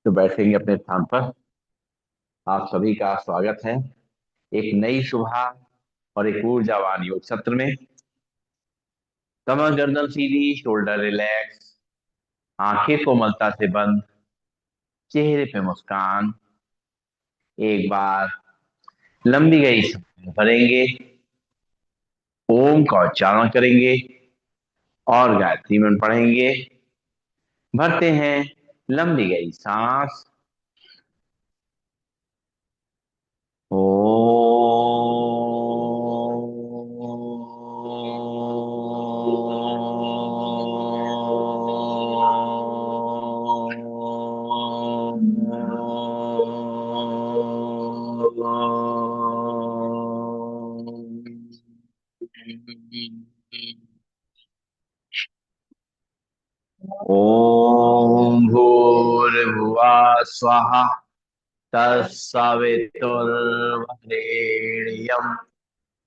तो बैठेंगे अपने स्थान पर। आप सभी का स्वागत है एक नई सुबह और एक ऊर्जावान योग सत्र में। कमर गर्दन सीधी, शोल्डर रिलैक्स, आंखें कोमलता से बंद, चेहरे पे मुस्कान। एक बार लंबी गई सांस भरेंगे, ओम का उच्चारण करेंगे और गायत्री मंत्र पढ़ेंगे। भरते हैं लंबी गई सांस। ओ ओम भूर्भुवः स्वः तत्सवितुर्वरेण्यं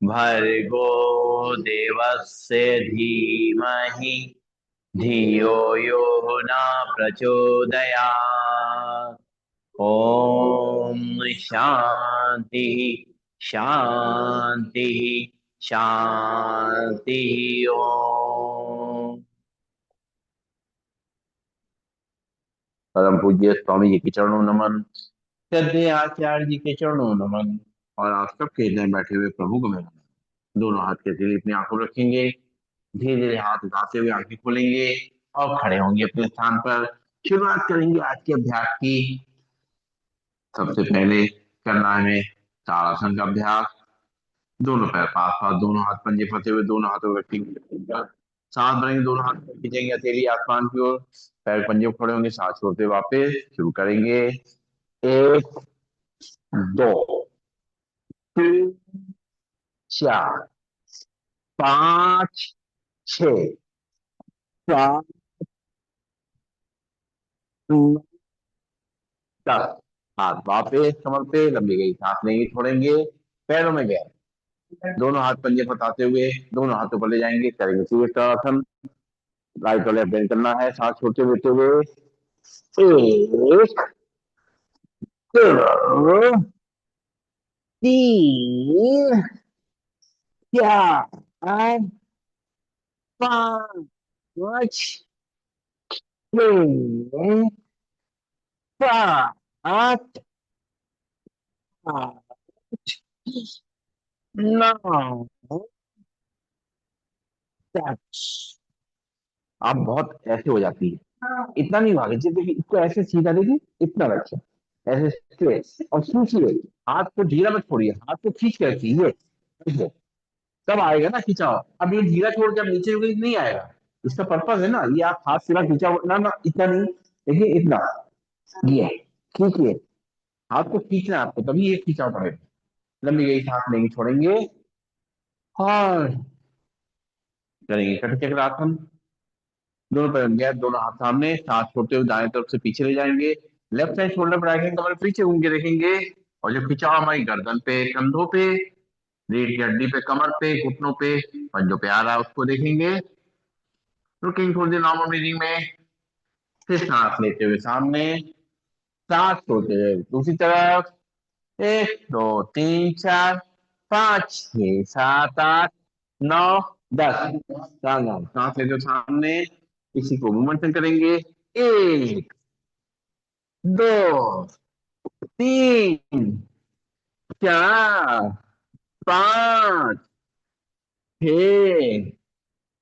भर्गो देवस्य धीमहि धियो यो न प्रचोदयात्। ओम शांति शांति शांति। ओम। परम पूज्य स्वामी जी के चरणों नमन, श्रद्धेय आचार्य जी के चरणों नमन, और आप सबके हृदय में बैठे हुए प्रभु को मेरा नमन। दोनों हाथ के जरिए अपनी आंखों रखेंगे, धीरे धीरे हाथ उठाते हुए आंखें खोलेंगे और खड़े होंगे अपने स्थान पर। शुरुआत करेंगे आज के अभ्यास की। सबसे पहले करना है हमें ताड़ासन का अभ्यास। दोनों पैर पास पास, दोनों हाथ पंजे फंसे हुए, दोनों हाथों में रखेंगे, सांस भरेंगे, दोनों हाथ खींचेंगे हथेली आसमान की ओर। पैर पंजे पर खड़े होंगे, सांस छोड़ते हुए वापस शुरू करेंगे। एक, दो, तीन, चार, पांच, छ, सात, नौ, 10। हाथ वापस कमर पे, लंबी गई सांस लेंगे, छोड़ेंगे, पैरों में गए, दोनों हाथ पंजे फंसाते हुए दोनों हाथों पर ले जाएंगे, करेंगे सूर्य, राइट और लेफ्ट बेंड करना है, सांस छोड़ते हुए एक, दो, तीन, चार, पांच, छह, सात, आठ, नौ, 10। आप बहुत ऐसे हो जाती है, इतना नहीं भागे, देखिए इसको ऐसे सीधा देखिए, इतना रखिए, ऐसे स्ट्रेट और खींचिए। हाथ को ढीला मत छोड़िए, हाथ को खींच के रखिए, ये तब आएगा ना खिंचाव। अब ये ढीला छोड़ के अब नीचे नहीं आएगा। इसका पर्पज है ना, ये आप हाथ सीधा खींचा ना ना, इतना नहीं, देखिए इतना, ये खींचिए, हाथ को खींचना है आपको, तभी ये खिंचाव पड़ेगा। लंबी गई सांस लेंगे, छोड़ेंगे और करेंगे कट चक्रासन। दोनों पैर गैप, दोनों हाथ सामने, सांस छोड़ते हुए दाएं तरफ से पीछे ले जाएंगे। लेफ्ट साइड शोल्डर पर रखेंगे, कमर पीछे घूम के देखेंगे, और जो खिंचाव हमारी गर्दन पे, कंधों पे, रीढ़ की हड्डी पे, कमर पे, घुटनों पे, पंजों पे आ रहा है, उसको देखेंगे। रुकेंगे थोड़ी देर नॉर्मल ब्रीदिंग में, फिर सांस लेते हुए सामने, सांस छोड़ते हुए दूसरी तरफ। एक, दो, तीन, चार, पाँच, छह, सात, आठ, नौ, 10। सांस लेते हुए सामने, इसी को मूवमेंट करेंगे। एक, दो, तीन, चार, पाँच, छ,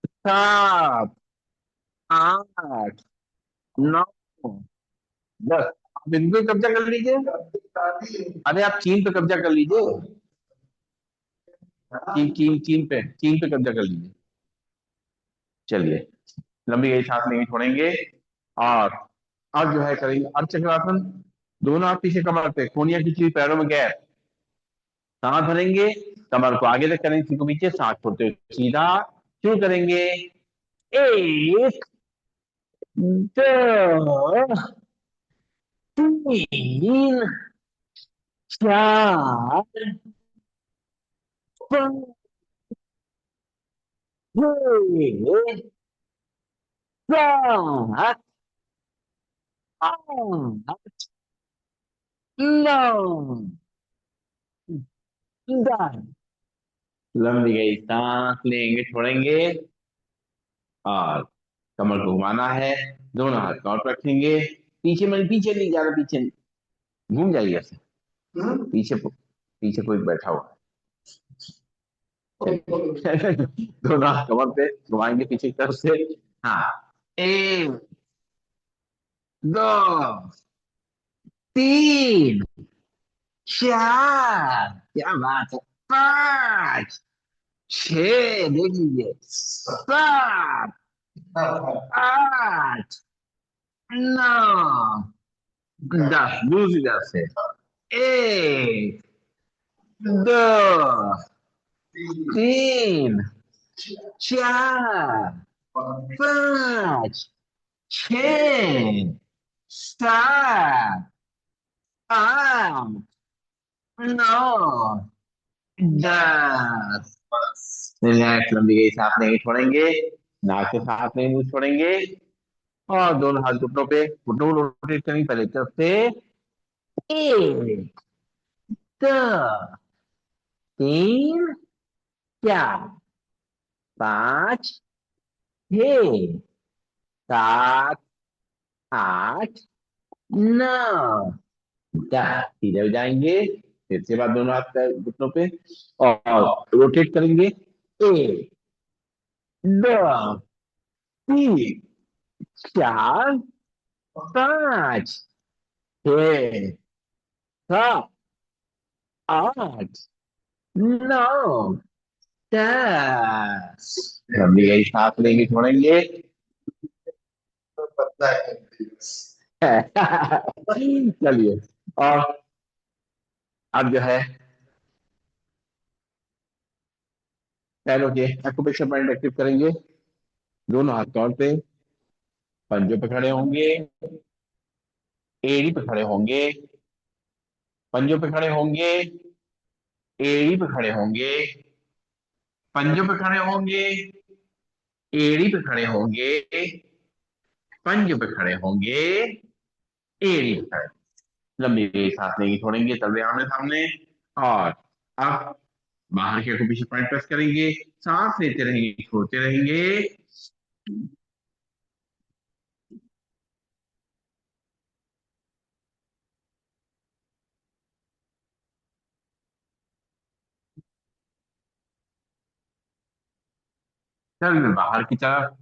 सात, आठ, नौ, 10। आप इन पे कब्जा कर लीजिए, अरे आप चीन पे कब्जा कर लीजिए, चीन चीन चीन पे कब्जा कर लीजिए। चलिए, लंबी गई सांस लेंगे, छोड़ेंगे, और अब जो है करेंगे अर्धचक्रासन। दोनों हाथ पीछे कमर पे, कोनिया खींची हुई, पैरों में गैप, सांस भरेंगे, कमर को आगे तक करेंगे, सीखो पीछे, सांस छोड़ते हुए सीधा शुरू करेंगे। एक, दो, तीन, चार, पाँच, छह, सात, आठ, नौ, दस। लंबी गई सांस लेंगे, छोड़ेंगे, और कमर को घुमाना है। दोनों हाथ कॉर्ड रखेंगे। पीछे मन, पीछे नहीं जाना, पीछे नहीं। घूम जाइए ऐसे। पीछे पीछे कोई बैठा हुआ है। चलिए। दोनों हाथ कमर पे घुमाएंगे पीछे की तरफ से। हाँ। एक, दो, तीन, चार, क्या बात है, पाँच, छह, देख लीजिए, सात, आठ, नौ, दस। दूसरी तरफ से। एक, दो, तीन, चार, पाँच, छ, सात, आठ, नौ, दस। रिलैक्स, लंबी गई सांस नहीं छोड़ेंगे। नाक से सांस नहीं, मुंह छोड़ेंगे। और दोनों हाथ घुटनों पे, घुटनों को रोटेट करेंगे पहले की तरफ से। एक, दो, तीन, चार, पाँच, छः, सात, आठ, नौ, दस। सीधे हो जाएंगे। फिर से बात, दोनों हाथ का घुटनों पे, और रोटेट करेंगे। एक, दो, तीन, चार, पाँच, छः, सात, आठ, नौ, दस। लंबी गई सांस लेंगे, छोड़ेंगे। चलिए। और अब जो है, पैरों के एक्यूप्रेशर पॉइंट एक्टिव करेंगे। दोनों हाथ कॉर्ड पे, पंजों पे खड़े होंगे, एड़ी पे खड़े होंगे, पंजों पे खड़े होंगे, एड़ी पे खड़े होंगे, पंजों पे खड़े होंगे, एड़ी पे खड़े होंगे, पंजों पे खड़े होंगे, एड़ी पे खड़े। लंबी सांस लेंगे, छोड़ेंगे, तलवे आमने सामने। और अब बाहर के को पीछे पॉइंट प्रेस करेंगे। सांस लेते रहेंगे, छोड़ते रहेंगे। चल बाहर की तरफ,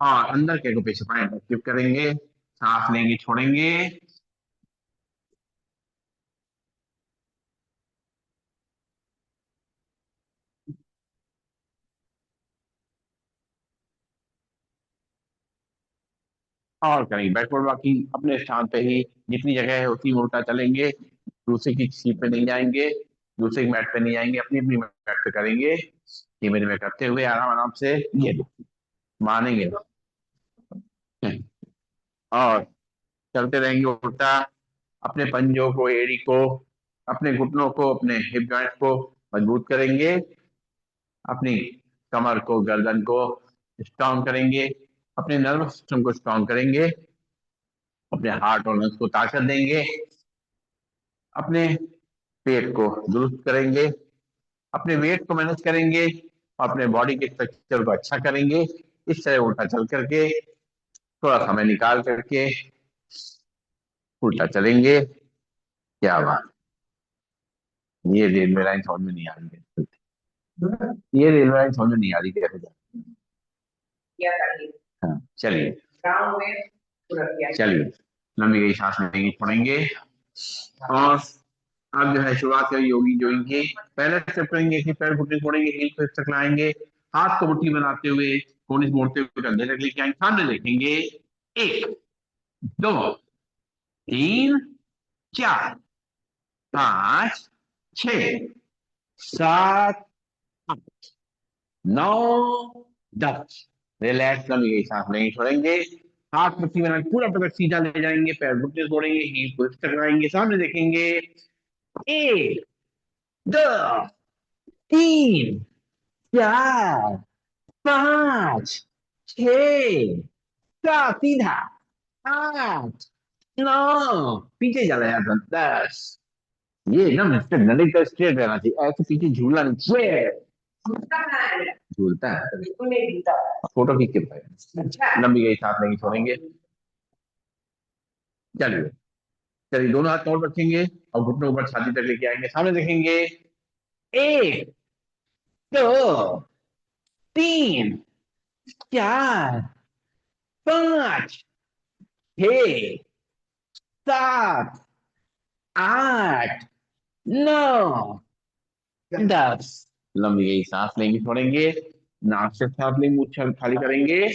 और अंदर के को पीछे पॉइंट एक्टिव करेंगे। सांस लेंगे, छोड़ेंगे। और करेंगे बैकवर्ड वॉकिंग अपने स्थान पे ही। जितनी जगह है उतनी उल्टा चलेंगे। दूसरे की सीट पे नहीं जाएंगे, दूसरे की मैट पे नहीं जाएंगे, अपनी अपनी मैट पे करेंगे। धीमे धीमे करते हुए आराम आराम से, ये मानेंगे। और चलते रहेंगे उल्टा। अपने पंजों को, एड़ी को, अपने घुटनों को, अपने हिप जॉइंट को मजबूत करेंगे। अपनी कमर को, गर्दन को स्ट्रॉन्ग करेंगे। अपने नर्वस सिस्टम को स्ट्रॉन्ग करेंगे। अपने हार्ट और लंग्स को ताकत देंगे। अपने पेट को दुरुस्त करेंगे। अपने वेट को मैनेज करेंगे, और अपने बॉडी के स्ट्रक्चर को अच्छा करेंगे। इस तरह उल्टा चल करके, थोड़ा समय निकाल करके उल्टा चलेंगे। क्या बात। ये रेलवे लाइन समझ में नहीं आ रही है। ये रेलवे लाइन समझ में नहीं आ रही कैसे हाँ, चलिए। चलिए, लंबी गई सांस लेंगे, छोड़ेंगे। और अब जो है शुरुआत करेंगे योगी जोइंग की। पहले स्टेप करेंगे कि पैर घुटने छोड़ेंगे, हील को तक लाएंगे। हाथ को मुट्ठी बनाते हुए, कोने से मोड़ते हुए कंधे तक लेके आएंगे, सामने देखेंगे। एक, दो, तीन, चार, पाँच, छ, सात, आठ, नौ, दस। रिलैक्स, लंबी गई सांस नहीं छोड़ेंगे। हाथ मुट्ठी बना के पूरा पकड़ सीधा ले जाएंगे, पैर घुटने छोड़ेंगे, हील को टकराएंगे, सामने देखेंगे। एक, दो, तीन, चार, पाँच, छ, सात, सीधा, आठ, नो, पीछे चला जाता 10। ये ना मिस्टर नलिक का स्ट्रेट रहना चाहिए, ऐसे पीछे झूलना नहीं चाहिए। झूलता है, बिल्कुल नहीं झूलता। फोटो खींच के बताइए। लंबी गई, सांस लेंगे, छोड़ेंगे। चलिए, चलिए दोनों हाथ कौन रखेंगे और घुटनों ऊपर छाती तक लेके आएंगे, सामने देखेंगे। एक, दो, तीन, चार, पांच, छह, सात, आठ, नौ, 10। लंबी गई, सांस लेंगे, छोड़ेंगे। नाक से सांस लेंगे, मुंह खाली करेंगे।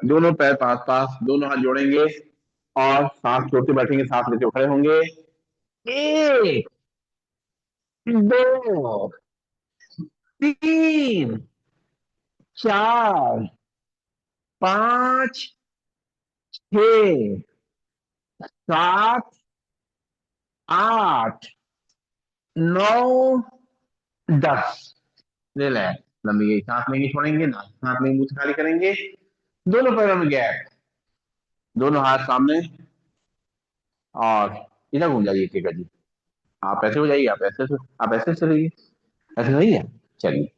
दोनों पैर पास पास, दोनों हाथ जोड़ेंगे और सांस छोड़ते बैठेंगे, सांस लेते हुए खड़े होंगे। एक, दो, तीन, चार, पांच, छह, सात, आठ, नौ, 10। ले ले। लंबी गई, सांस लेंगे, छोड़ेंगे। नाक से सांस लेंगे, मुंह से खाली करेंगे। दोनों पैरों में गैप, दोनों हाथ सामने और इधर घूम जाइए टेका जी। आप ऐसे हो जाइए, आप ऐसे चलिए। ऐसे सही है। चलिए,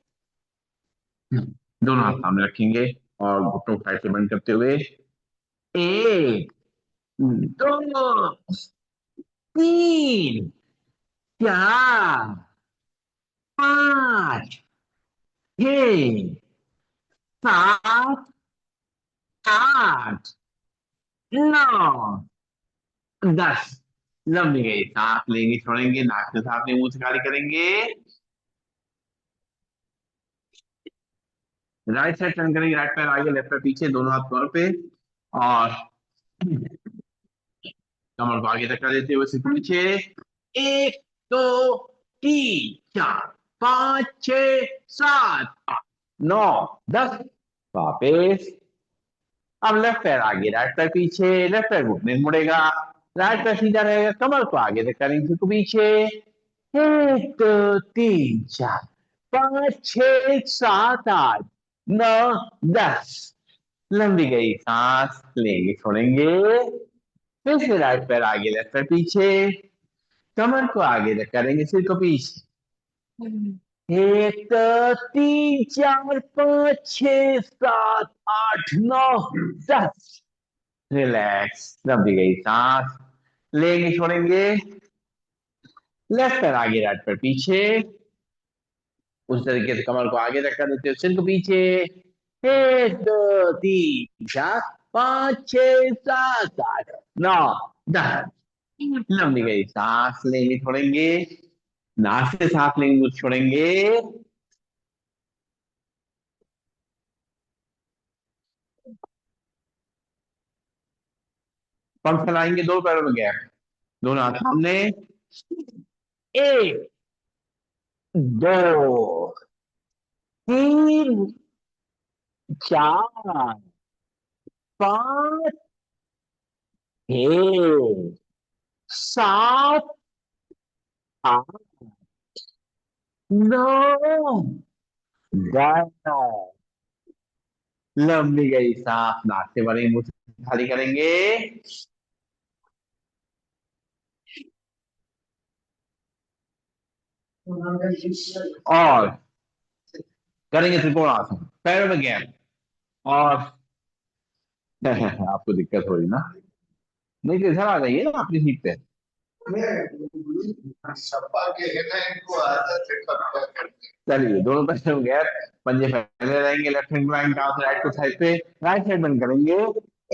दोनों हाथ सामने रखेंगे और घुटनों को साइड से बंद करते हुए। एक, दो, तीन, चार, पांच, छह, सात, आठ, नौ, 10। लंबी गई, सांस लेंगे, छोड़ेंगे। नाक से सांस लेंगे, मुंह से खाली करेंगे। राइट साइड टर्न करेंगे, राइट पैर आगे, लेफ्ट पैर पीछे, दोनों हाथ कमर पे और कमर को आगे धक्का देते हुए सिर को पीछे। एक, दो, तीन, चार, पांच, छह, सात, आठ, नौ, 10। वापिस। अब लेफ्ट पैर आगे, राइट पैर पीछे, लेफ्ट पैर घुटने से मुड़ेगा। राइट पैर सीधा रहेगा, कमर को आगे धक्का देंगे, सिर को पीछे। एक, दो, तीन, चार, पांच, छह, सात, आठ, नौ, 10। लंबी गई, सांस लेंगे, छोड़ेंगे। फिर से राइट पैर आगे, लेफ्ट पैर पीछे, कमर को आगे करेंगे, सिर को पीछे। एक, तीन, चार, पांच, छह, सात, आठ, नौ, 10। रिलैक्स। लंबी गई, सांस लेंगे, छोड़ेंगे। लेफ्ट पैर आगे, राइट पैर पीछे, उस तरीके से कमर को आगे रखा देते हो, सिर को पीछे। एक, दो, तीन, चार, पांच, छह, सात, आठ, नौ, 10। लंबी गई, सांस लेंगे, छोड़ेंगे। नाक से सांस लेंगे, मुंह से छोड़ेंगे। पंख फैलाएंगे, दो पैरों में गैप, दोनों हाथ सामने। एक, दो, तीन, चार, पांच, छह, सात, आठ, नौ, 10। लंबी गई, सांस नाक से भरेंगे, मुंह से खाली करेंगे। और करेंगे त्रिकोणासन, पैरों में गैप। और आपको दिक्कत हो रही ना? नहीं तो इधर आ जाइए ना अपनी सीट पे। चलिए, दोनों पैरों में गैप, पंजे फैले रहेंगे, लेफ्ट हैंड लाइन राइट को साइड पे, राइट साइड बंद करेंगे।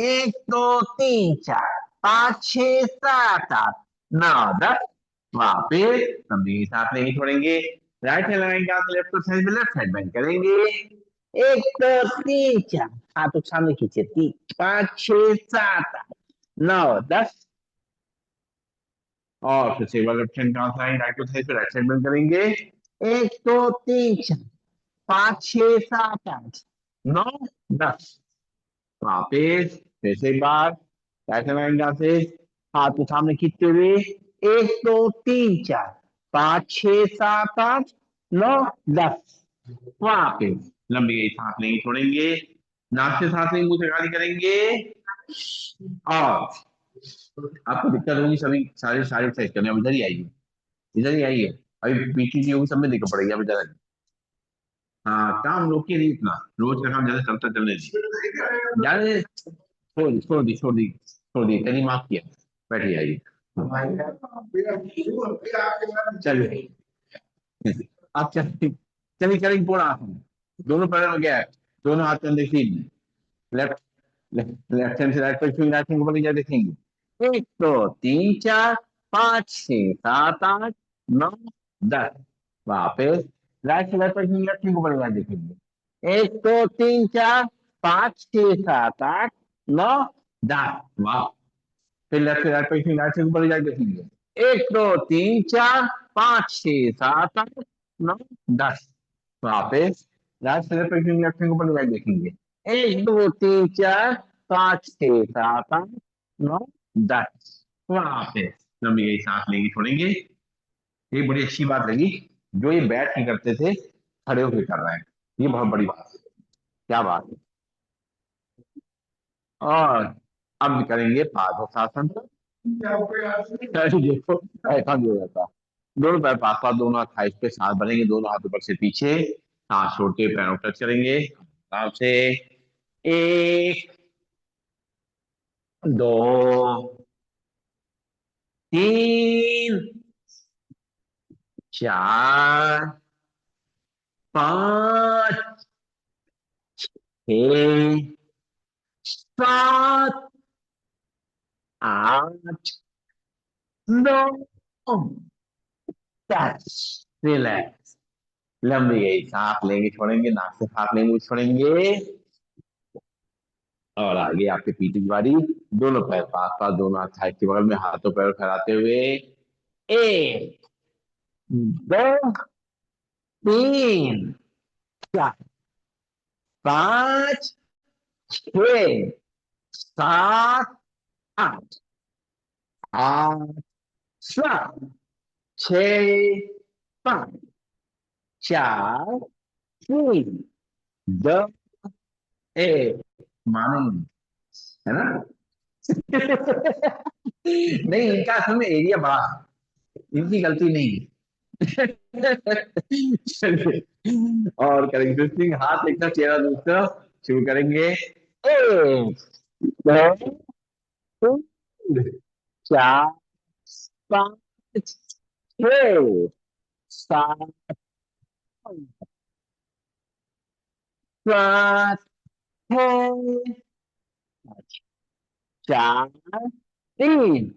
एक, दो, तीन, चार, पांच, छह, सात, आठ, नौ, 10। वापिस लंबी सांस लेंगे, छोड़ेंगे। राइट हैंड लाइन लेफ्ट को साइड पे, लेफ्ट साइड बंद करेंगे। एक, दो, तीन, चार, हाथ सामने खींचे, तीन, पांच, छह, सात, आठ, नौ, 10। और फिर से लेफ्ट हैंड लाइन राइट को साइड पे, राइट साइड बंद करेंगे। एक, दो, तीन, चार, पांच, छह, सात, आठ, नौ, 10। वापिस फिर से एक बार राइट हैंड से हाथ को सामने खींचते हुए। एक, दो, तीन, चार, पांच, छह, सात, आठ, नौ, 10। वापिस लंबी गई, सांस लेंगे, छोड़ेंगे। नाक से सांस लेंगे, मुंह से खाली करेंगे। और आपको दिक्कत होगी, सभी सारे सारे एक्सरसाइज करने, अब इधर ही आइए, इधर ही आइए। अभी पीटी की होगी, सब में दिक्कत पड़ेगी, अब इधर आइए। हाँ, काम रोक के नहीं, इतना रोज का काम ज्यादा चलता चलने दी ज्यादा, छोड़ दी, कहीं माफ किया। बैठिए, आइए। चलिए, आप चलिए, चलिए चलिए, पूरा आसन, दोनों पैरों में गैप, दोनों हाथ के अंदर खींच, लेफ्ट लेफ्ट हैंड से राइट पर छुई, राइट हैंड ऊपर नीचे देखेंगे। एक दो तीन चार पाँच छह सात आठ नौ दस, वापस राइट से राइट पर छुई, लेफ्ट हैंड ऊपर नीचे देखेंगे। एक दो तीन चार पाँच छह सात आठ नौ दस, वाह। फिर लेफ्ट से राइट पर छुई, राइट से ऊपर नीचे देखेंगे। एक दो तीन चार पाँच छह सात आठ नौ दस, वापस राइट से लेफ्ट पर छुई, लेफ्ट हैंड ऊपर नीचे देखेंगे। एक दो तीन चार पाँच छह सात आठ नौ दस, वहां पे लंबी गई सांस लेंगे, छोड़ेंगे। ये बड़ी अच्छी बात लगी, जो ये बैठ के करते थे, खड़े होकर कर रहे हैं, ये बहुत बड़ी बात है। क्या बात है। और अब करेंगे पादोसासन। अरे देखो, ऐसा नहीं हो जाता। दोनों पैर पास पास, दोनों हाथ थाइस पे, साथ बढ़ेंगे, दोनों हाथ ऊपर से पीछे, हाथ छोड़ के पैरों टच करेंगे आराम से। एक दो तीन चार पाँच छः सात आठ नौ दस, रिलैक्स। लंबी गई सांस लेंगे, छोड़ेंगे, नाक से सांस लेंगे, छोड़ेंगे। और आगे आपके पीछे की बारी, दोनों पैर पास पास, दोनों हाथ साइड के बगल में, हाथों पैर फैलाते हुए। एक दो तीन चार पाँच छः सात आठ आठ सात छः पाँच चार तीन दो एक, मानेंगे, है ना। नहीं, इनका असल में एरिया बड़ा है, इनकी गलती नहीं है। चलिए, और करेंगे ट्विस्टिंग, हाथ एक तरफ चेहरा दूसरी तरफ, शुरू करेंगे। एक दो तीन चार पाँच छः सात सात छः चार तीन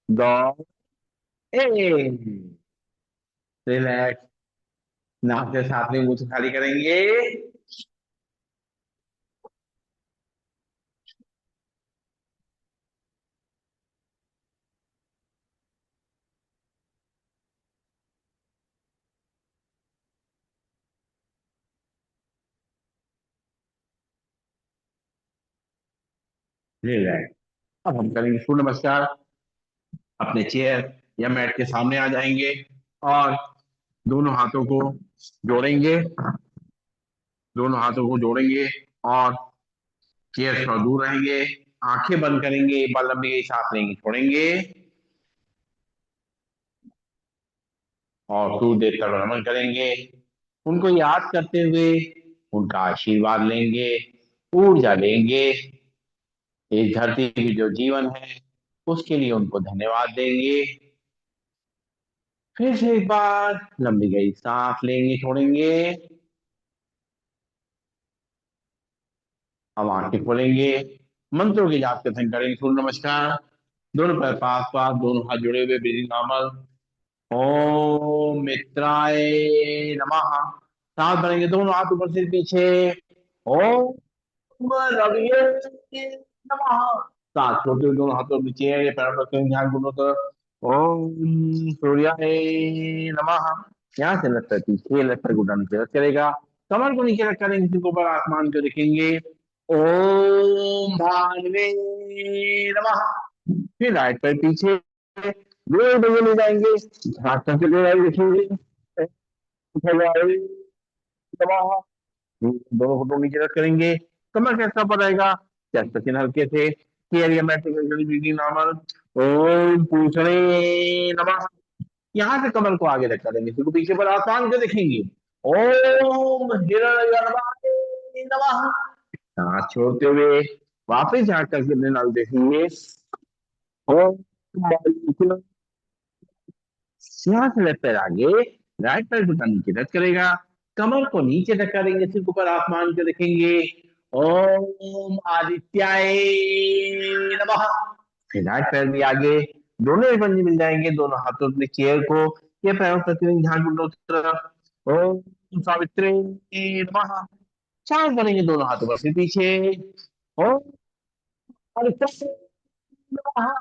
दो एक, रिलैक्स। नाक से साथ में मुंह से खाली करेंगे। रिलैक्स। अब हम करेंगे सूर्य नमस्कार। अपने चेयर या मैट के सामने आ जाएंगे, और दोनों हाथों को जोड़ेंगे, दोनों हाथों को जोड़ेंगे, और चेयर से थोड़ा दूर रहेंगे। आंखें बंद करेंगे, एक बार लंबी गई सांस लेंगे, छोड़ेंगे, और सूर्य देवता को नमन करेंगे। उनको याद करते हुए उनका आशीर्वाद लेंगे, ऊर्जा लेंगे, इस धरती की जो जीवन है उसके लिए उनको धन्यवाद देंगे। फिर से एक बार लंबी गई सांस लेंगे, छोड़ेंगे। अब आंखें खोलेंगे, मंत्रों की जाप कथन करेंगे, सूर्य नमस्कार। दोनों पैर पास पास, दोनों हाथ जुड़े हुए, ब्रीदिंग नॉर्मल। ओम मित्राय नमः। सांस भरेंगे, दोनों हाथ ऊपर से पीछे। ओम रविये नमः। सांस छोड़ते हुए दोनों हाथों नीचे, पैरों पर करेंगे, ध्यान दोनों तरफ। ओम सूर्याय नमः। यहाँ से लगता है पीछे, लगता है घुटना नीचे रख करेगा, कमर को नीचे रख करेंगे, किसी को ऊपर आसमान को देखेंगे। ओम भानुवे नमः। फिर राइट पैर पीछे, दो डगे ले जाएंगे, हाथ करके ले जाएंगे, देखेंगे। भगवान नमः। दोनों फोटो नीचे रख करेंगे, कमर कैसा पर रहेगा, चेस्ट का चिन्ह हल्के से। Area metric normal. ओम पूछड़े नमः। यहाँ से कमर को आगे रख करेंगे, सिर को पीछे पर आसान को देखेंगे। ओम हिरण्यगर्भाय नमः। सांस छोड़ते हुए वापस झाँक करके अपने नाल देखेंगे। ओम यहाँ से लेफ्ट पैर आगे, राइट पैर घुटना नीचे टच करेगा, कमर को नीचे टच करेंगे, सिर को ऊपर आसमान को देखेंगे। ओम आदित्याय नमः। फिर राइट पैर भी आगे, दोनों ही पंजे मिल जाएंगे, दोनों हाथों से चेयर को या पैरों तक ध्यान को दोनों तरफ। ओम सावित्री नमः। चार करेंगे दोनों हाथों पर फिर पीछे। ओम आदित्याय नमः।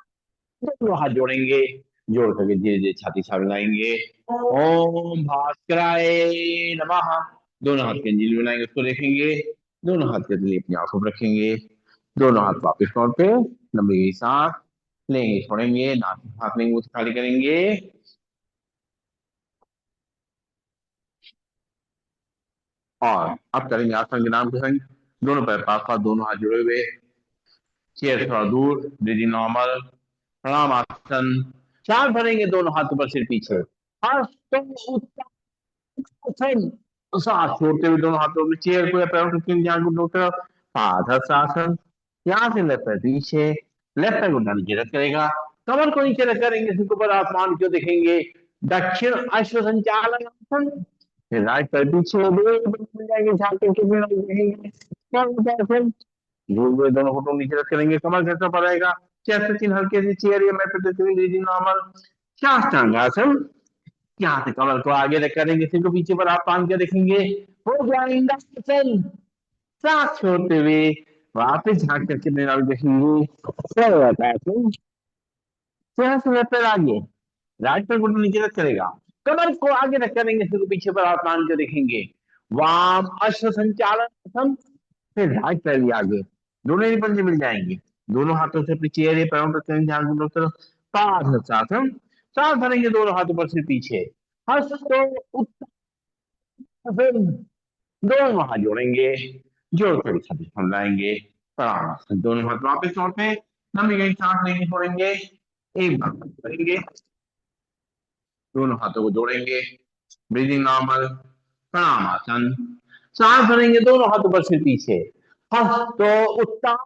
दोनों हाथ जोड़ेंगे, जोड़ करके धीरे धीरे छाती सामने लाएंगे। ओम भास्कराय नमः। दोनों हाथ के अंजलि बनाएंगे, उसको देखेंगे, दोनों हाथ के अंजलि अपनी आंखों पर रखेंगे, दोनों हाथ वापिस तौर पे लंबी गई सांस लेंगे, छोड़ेंगे, नाक से सांस लेंगे, मुंह से खाली करेंगे। और अब करेंगे आसन के नाम के संग, दोनों पैर पास पास, दोनों हाथ जुड़े हुए, चेयर थोड़ा दूर, ब्रीदिंग नॉर्मल, प्रणाम आसन। चार भरेंगे दोनों हाथों पर सिर पीछे, हस्त उत्थान। सांस छोड़ते हुए दोनों हाथों में चेयर को या पैरों को तीन ध्यान दोनों तरफ, पादहस्तासन। यहाँ से लेफ्ट पैर पीछे, लेफ्ट पैर घुटना नीचे रख करेगा, कमर को नीचे रख करेंगे, सिर को ऊपर आसमान को देखेंगे। दक्षिण अश्व संचालन आसन। फिर राइट पैर पीछे, मिल जाएंगे, झाँक के फिर देखेंगे। धीरे धीरे दोनों घुटनों नीचे रख करेंगे, कमर घटना पड़ेगा, चेस्ट चिन्ह हल्के से चेयर या मैट पे ब्रीदिंग नॉर्मल। साष्टांगासन। यहाँ से कमर को आगे रख करेंगे, सिर को पीछे पर आप पान के देखेंगे, हो जाएगा आसन। सांस छोड़ते हुए वापस झाँक करके अपने नाल देखेंगे, आसन। यहाँ से लेफ्ट पैर आगे, राइट पैर घुटना नीचे रख करेगा, कमर को आगे रख करेंगे, सिर को पीछे पर आसमान को देखेंगे। वाम अश्व संचालन आसन। फिर राइट पैर भी आगे, दोनों ही पंजे मिल जाएंगे, दोनों हाथों से अपनी चेहरे पैरों पर करेंगे, ध्यान दोनों तरफ, पादहस्तासन। सांस भरेंगे दोनों हाथों पर से पीछे, हस्तो उत्थान। दोनों हाथ जोड़ेंगे, जोड़ कर छाती थम लाएंगे, प्रणाम। दोनों हाथ वापस तौर पे लंबी गई सांस लेंगे, छोड़ेंगे, एक बार करेंगे, दोनों हाथों को जोड़ेंगे, ब्रीदिंग नॉर्मल, प्रणाम आसन। सांस भरेंगे दोनों हाथों पर से पीछे, हस्तो उत्थान।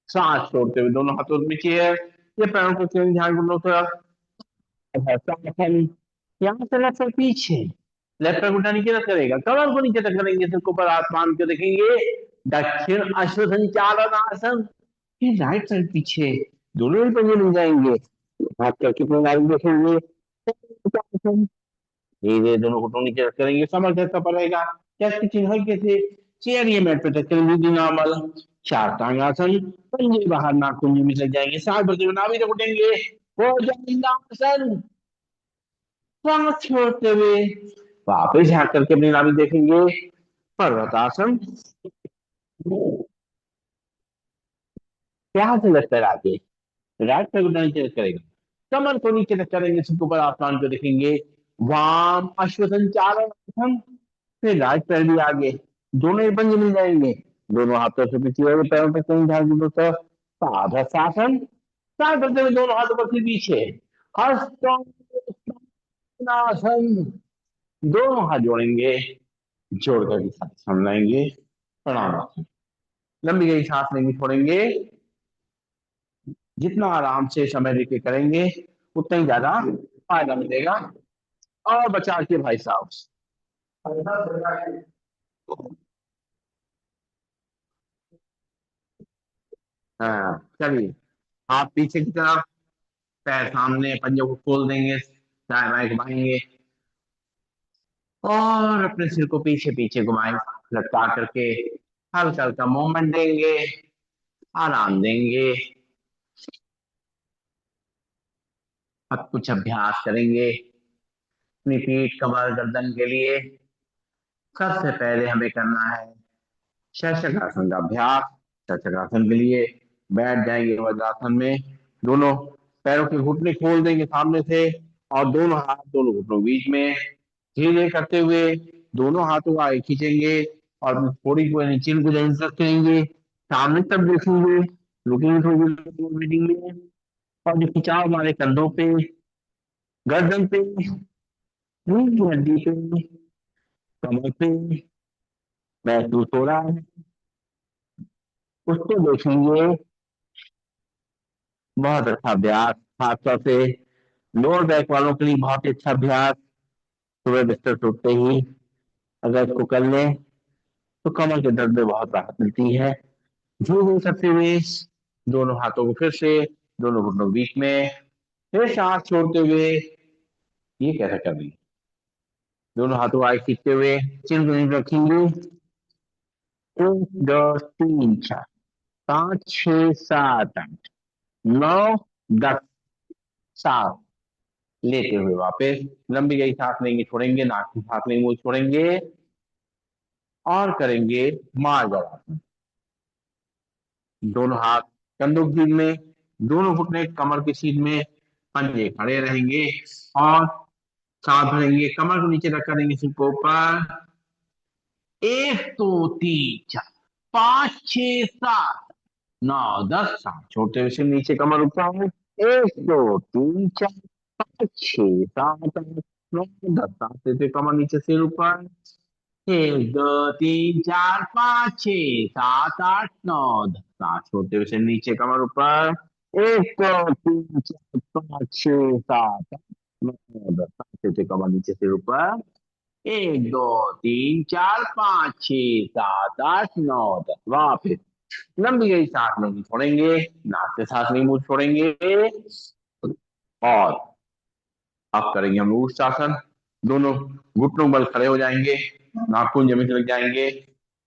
सांस छोड़ते हुए दोनों हाथों में चेयर या पैरों को चेयर ध्यान दोनों तरफ, यहाँ से लेफ्ट पैर पीछे, लेफ्ट पैर घुटना नीचे रख करेगा, कमर को नीचे रख करेंगे, सिर को ऊपर आसमान को देखेंगे। दक्षिण अश्व संचालन आसन। फिर राइट साइड पीछे, दोनों ही पंजे मिल जाएंगे, हाथ करके अपने नारी देखेंगे। धीरे धीरे दोनों घुटनों नीचे रख करेंगे, कमर कैसा पड़ेगा, चेस्ट की चिन्ह हल्के से चेयर या मैट पे टच करेंगे, नॉर्मल। चार टांगासन। पंजे बाहर, नाक कुंजी में लग जाएंगे, सांस भरते हुए नाभि तक उठेंगे, हो जाएगा आसन। सांस छोड़ते हुए वापस झाँक करके अपनी नाभि देखेंगे, पर्वतासन। यहाँ से लेफ्ट पैर आगे, राइट पैर को नीचे रख करेगा, कमर को नीचे रख करेंगे, सिर को ऊपर आसमान को देखेंगे, वाम अश्व संचालन। फिर राइट पैर भी आगे, दोनों ही पंजे मिल जाएंगे, दोनों हाथों से पीछे वाले पैरों पे कहीं ध्यान दो तो पादहस्तासन। सांस भरते हुए दोनों हाथों पर से पीछे, हस्तासन। दोनों हाथ जोड़ेंगे, जोड़ करके साथ सामने लाएंगे, प्रणाम। लंबी गई सांस लेंगे, छोड़ेंगे, जितना आराम से समय लेके करेंगे उतना ही ज्यादा फायदा मिलेगा। और बचा के भाई साहब, हाँ चलिए, आप पीछे की तरफ, पैर सामने, पंजों को खोल देंगे, दाएं बाएं घुमाएंगे, और अपने सिर को पीछे पीछे घुमाएंगे, लटका करके हल्का हल्का मूवमेंट देंगे, आराम देंगे। अब कुछ अभ्यास करेंगे अपनी पीठ, कमर, गर्दन के लिए। सबसे पहले हमें करना है शशकासन का अभ्यास। शशकासन के लिए बैठ जाएंगे वज्रासन में, दोनों पैरों के घुटने खोल देंगे सामने से, और दोनों हाथ दोनों घुटनों के बीच में, धीरे धीरे करते हुए दोनों हाथों को आगे खींचेंगे, और थोड़ी को चिन को जैसे करेंगे, सामने तब देखेंगे, रुकेंगे थोड़ी देर मीटिंग में। और जो खिंचाव हमारे कंधों पे, गर्दन पे, रीढ़ की हड्डी पे, कमर पे महसूस हो रहा है, उसको देखेंगे। बहुत अच्छा अभ्यास, खासतौर से लोअर बैक वालों के लिए बहुत ही अच्छा अभ्यास। सुबह बिस्तर से उठते ही अगर इसको कर लें तो कमर के दर्द में बहुत राहत मिलती है। धीरे धीरे करते हुए दोनों हाथों को फिर से दोनों घुटनों के बीच में, फिर सांस छोड़ते हुए, ये कैसे कर रही है, दोनों हाथों को आगे खींचते हुए चिन को रखेंगे। एक दो तीन चार पाँच छह सात आठ नौ दस, सात। लेते हुए वापस लंबी गई सांस लेंगे, छोड़ेंगे, नाक की सांस लेंगे, मुंह छोड़ेंगे। और करेंगे मार्जरासन। दोनों हाथ कंधों की सीध में, दोनों घुटने कमर की सीध में, पंजे खड़े रहेंगे। और सांस भरेंगे, कमर को नीचे रख करेंगे, सिर को ऊपर। एक दो तीन चार पाँच छह सात नौ दस, सांस छोड़ते हुए सिर नीचे, कमर ऊपर। एक दो तीन चार पाँच छह सात आठ नौ दस, सांस लेते कमर नीचे, सिर ऊपर। एक दो तीन चार पाँच छह सात आठ नौ दस, सांस छोड़ते हुए सिर नीचे, कमर ऊपर। एक दो तीन चार पाँच छह सात आठ नौ दस, सांस लेते कमर नीचे, सिर ऊपर। एक दो तीन चार पाँच छह सात आठ नौ दस, वापिस लंबी गई सांस लेंगे, छोड़ेंगे, नाक से सांस नहीं, मुंह छोड़ेंगे। और अब करेंगे हम ऊष्टासन। दोनों घुटनों बल खड़े हो जाएंगे, नाखून जमीन से लग जाएंगे।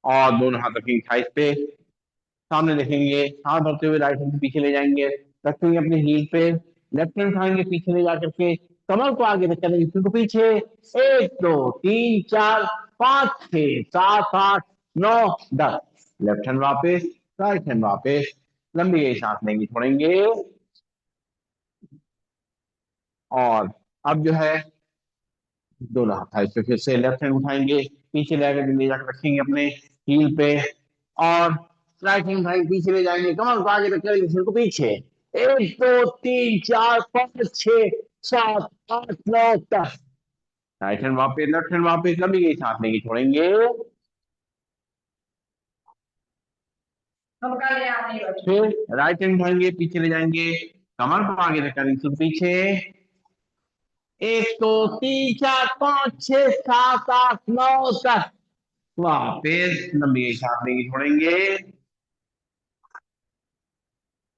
और दोनों हाथ रखेंगे थाइस पे, सामने देखेंगे, हाथ भरते हुए राइट हैंड पीछे ले जाएंगे, रखेंगे अपने हील पे। लेफ्ट हैंड उठाएंगे पीछे ले जाकर के, कमर को आगे रख करेंगे, सिर को पीछे। एक दो तीन चार पाँच छह सात आठ नौ दस, लेफ्ट हैंड वापस, राइट हैंड वापस, लंबी गई सांस लेंगे, छोड़ेंगे। और अब जो है दोनों हाथ थाइस पे, फिर से लेफ्ट हैंड उठाएंगे, पीछे ले जाकर रखेंगे अपने हील पे। और राइट हैंड उठाएंगे, पीछे ले जाएंगे, कमर को आगे रख करेंगे, सिर को पीछे। एक दो तीन चार पाँच छह सात आठ नौ दस, राइट हैंड वापस, लेफ्ट हैंड वापस, लंबी गई सांस लेंगे, छोड़ेंगे। फिर राइट हैंड उठाएंगे, पीछे ले जाएंगे, कमर को आगे रख करेंगे, सिर पीछे। एक दो तीन चार पाँच छह सात आठ नौ दस, वापिस लंबी गई सांस लेंगे, छोड़ेंगे।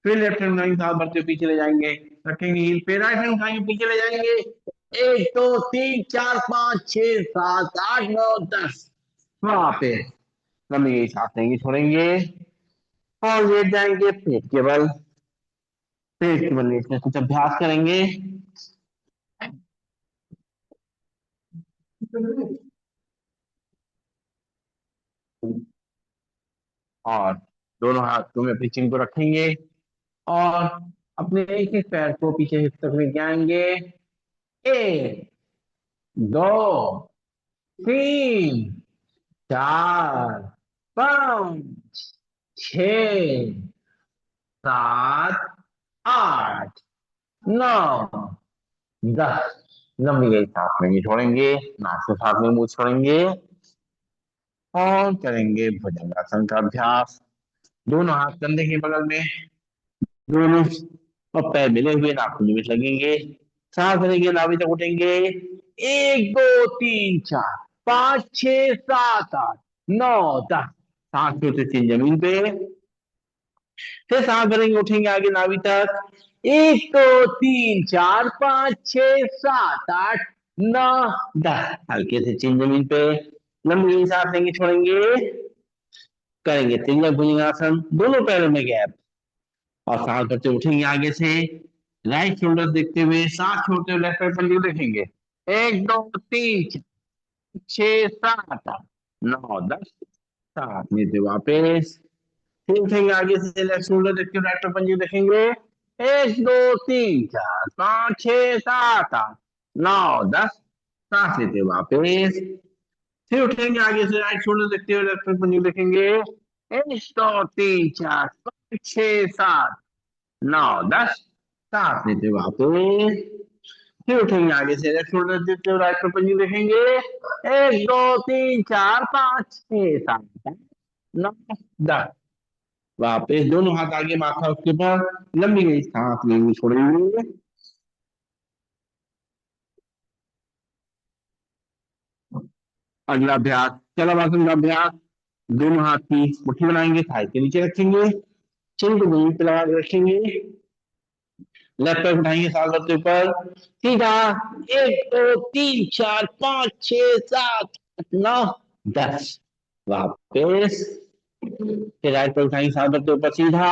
फिर लेफ्ट हैंड उठाएंगे, साथ बढ़ते हुए पीछे ले जाएंगे, रखेंगे हील पे, राइट हैंड उठाएंगे, पीछे ले जाएंगे। एक दो तीन चार पाँच छह सात आठ नौ दस, वापिस लंबी गई सांस लेंगे, छोड़ेंगे। और लेट जाएंगे पेट के बल, पेट के बल लेटने कुछ अभ्यास करेंगे। और दोनों हाथों में अपनी चिन को रखेंगे। और अपने एक एक पैर को पीछे हिप तक लेके आएंगे। एक दो तीन चार पाँच छह सात आठ नौ दस, लंबी गई सांस लेंगे, छोड़ेंगे, नाक से सांस लेंगे, मुंह छोड़ेंगे। और करेंगे भुजंगासन का अभ्यास। दोनों हाथ कंधे के बगल में, दोनों और पैर मिले हुए, नाखून में लगेंगे। सांस भरेंगे, नाभि तक उठेंगे। एक दो तीन चार पाँच छह सात आठ नौ दस, सांस छोड़ते तीन जमीन पे। फिर सांस भरेंगे, उठेंगे आगे नाभि तक। एक दो तीन चार पाँच छह सात आठ नौ दस, हल्के से चिन जमीन पे, लंबी सांस लेंगे, छोड़ेंगे। करेंगे तिरछा भुजंगासन, दोनों पैरों में गैप। और सांस भरते उठेंगे आगे से, राइट शोल्डर देखते हुए, सांस छोड़ते हुए लेफ्ट पैर पर देखेंगे। एक दो तीन चार छह सात आठ नौ दस, सात नीचे वापस। फिर उठेंगे आगे से, लेफ्ट शोल्डर देखते हुए राइट पैर पंजे देखेंगे। एक दो तीन चार पाँच छह सात आठ नौ दस, सांस लेते वापस। फिर उठेंगे आगे से, राइट शोल्डर देखते हुए लेफ्ट पैर पंजे देखेंगे। एक दो तीन चार पाँच छह सात नौ दस। सात लेते वापस। फिर उठेंगे आगे से, लेफ्ट शोल्डर देते हुए राइट पर पंजी देखेंगे। एक दो तीन चार पाँच छह सात आठ, नौ दस। वापस दोनों हाथ आगे, माथा उसके ऊपर, लंबी गई सांस लेंगे छोड़ेंगे। अगला अभ्यास शलभासन का अभ्यास। दोनों हाथ की मुट्ठी बनाएंगे, थाई के नीचे रखेंगे, चिन को जमीन पे लगा के रखेंगे, लेफ्ट पैर उठाएंगे साल भरते ऊपर सीधा। एक दो तीन चार पाँच छह सात आठ नौ दस। वापस। फिर राइट पैर उठाएंगे साल भरते ऊपर सीधा।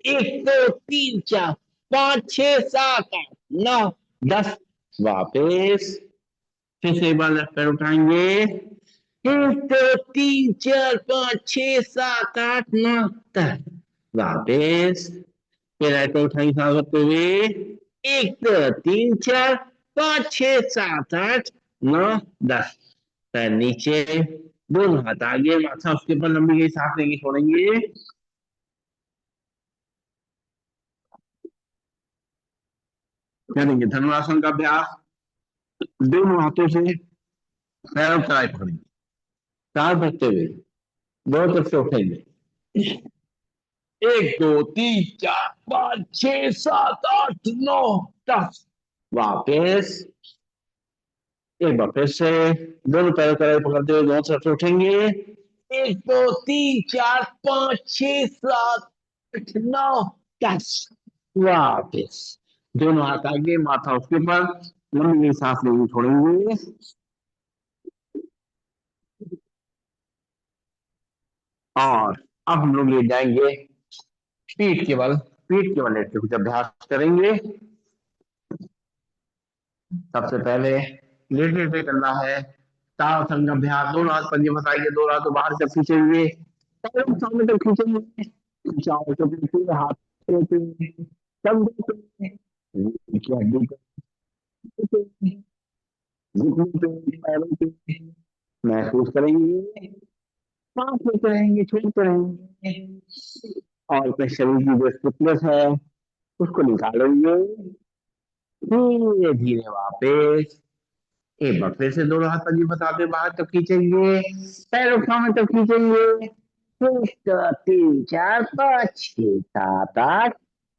एक दो तीन चार पाँच छह सात आठ नौ दस। वापस। फिर से एक बार लेफ्ट पैर उठाएंगे। एक दो तीन चार पाँच छह सात आठ नौ दस। वापस। फिर राइट पैर उठाएंगे सांस भरते हुए। एक दो तीन चार पाँच छह सात आठ नौ दस। पैर नीचे, दोनों हाथ आगे, माथा उसके ऊपर, लंबी गई सांस लेंगे छोड़ेंगे। करेंगे धनुरासन का अभ्यास। दोनों हाथों से पैरों की तलाई पकड़ेंगे, पैर भरते हुए दोनों तरफ से उठेंगे। एक दो तीन चार पाँच छह सात आठ नौ दस। वापस। एक बार फिर से दोनों पैरों को पकड़ते हुए दोनों तरफ से उठेंगे। एक दो तीन चार पाँच छह सात आठ नौ दस। वापस। दोनों हाथ आगे, माथा उसके ऊपर, लंबी सांस लेंगे छोड़ेंगे। और अब हम लोग ले जाएंगे पीठ के बल। पीठ के बल लेट के कुछ अभ्यास करेंगे। सबसे पहले लेट लेट पे करना है ताड़ासन का अभ्यास। दोनों हाथ पंजे फंसाएंगे, दोनों हाथ बाहर जब खींचेंगे, पैरों को सामने तक खींचेंगे। चारों को पीछे हाथ पे, कंधे पे, रीढ़ की हड्डी पे, घुटनों पे, पैरों पे महसूस करेंगे। सांस लेते रहेंगे, छोड़ते रहेंगे। और अपने शरीर की जो स्टिफनेस है उसको निकालेंगे। धीरे धीरे वापस। एक बार फिर से दोनों हाथ पंजी फंसाते बाहर तक खींचेंगे, पैरों को सामने तक खींचेंगे। एक दो तीन चार पाँच छह सात आठ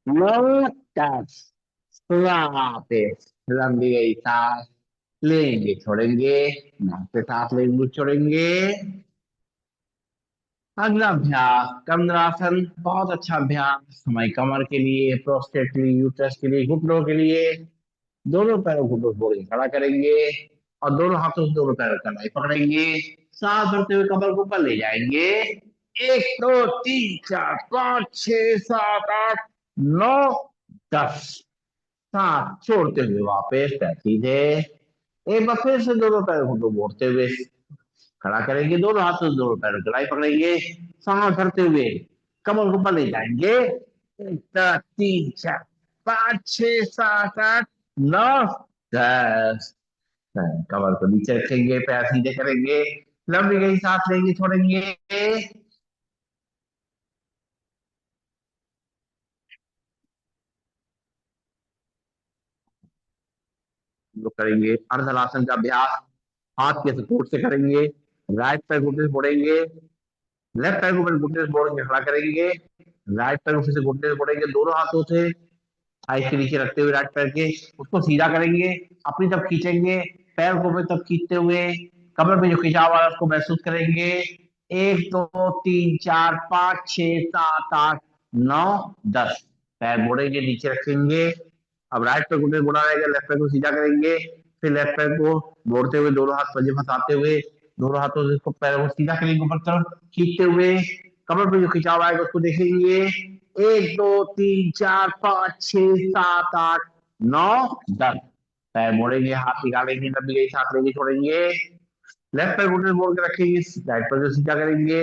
नौ दस। वापस। लंबी गई सांस लेंगे छोड़ेंगे, नाक पे सांस लेंगे छोड़ेंगे। अगला अभ्यास कंद्रासन। बहुत अच्छा अभ्यास हमारी कमर के लिए, प्रोस्टेट के लिए, यूट्रस के लिए, घुटनों के लिए। दोनों पैरों को घुटनों बोल के खड़ा करेंगे और दोनों हाथों से दोनों पैरों का कलाई पकड़ेंगे। सांस भरते हुए कमर को ऊपर ले जाएंगे। एक दो तीन चार पाँच छह सात आठ नौ दस। सांस छोड़ते हुए वापस पैर सीधे। एक बार फिर से दोनों पैरों को मोड़ते हुए खड़ा करेंगे, दोनों हाथों से दोनों पैरों की कलाई पकड़ेंगे। सांस भरते हुए कमर को ऊपर ले जाएंगे। एक दो तीन चार पाँच छह सात आठ नौ दस। कमर को नीचे रखेंगे, पैर सीधे करेंगे, लंबी गई सांस लेंगे छोड़ेंगे। लोग करेंगे अर्धलासन का अभ्यास। हाथ के सपोर्ट से करेंगे, राइट पैर घुटने से मोड़ेंगे, लेफ्ट पैर को घुटने से मोड़ के खड़ा करेंगे। राइट पैर को फिर से घुटने से मोड़ेंगे, दोनों हाथों से थाई के नीचे रखते हुए राइट पैर के उसको सीधा करेंगे, अपनी तरफ खींचेंगे। पैर को अपनी तरफ खींचते हुए कमर में जो खिंचाव आ रहा है उसको महसूस करेंगे। एक दो तीन चार पाँच छह सात आठ नौ दस। पैर मोड़ेंगे, नीचे रखेंगे। अब राइट पैर घुटने से मोड़ा रहेगा, लेफ्ट पैर को सीधा करेंगे। फिर लेफ्ट पैर को मोड़ते हुए दोनों हाथ पंजे फंसाते हुए दोनों हाथों से इसको पैरों को सीधा करेंगे, ऊपर तरफ खींचते हुए। कमर पे जो खिंचाव आएगा उसको देखेंगे। एक दो तीन चार पाँच छह सात आठ नौ दस। पैर मोड़ेंगे, हाथ निकालेंगे, लंबी गई सांस लेंगे छोड़ेंगे। लेफ्ट पैर घुटने मोड़ के रखेंगे, राइट पैर को सीधा करेंगे।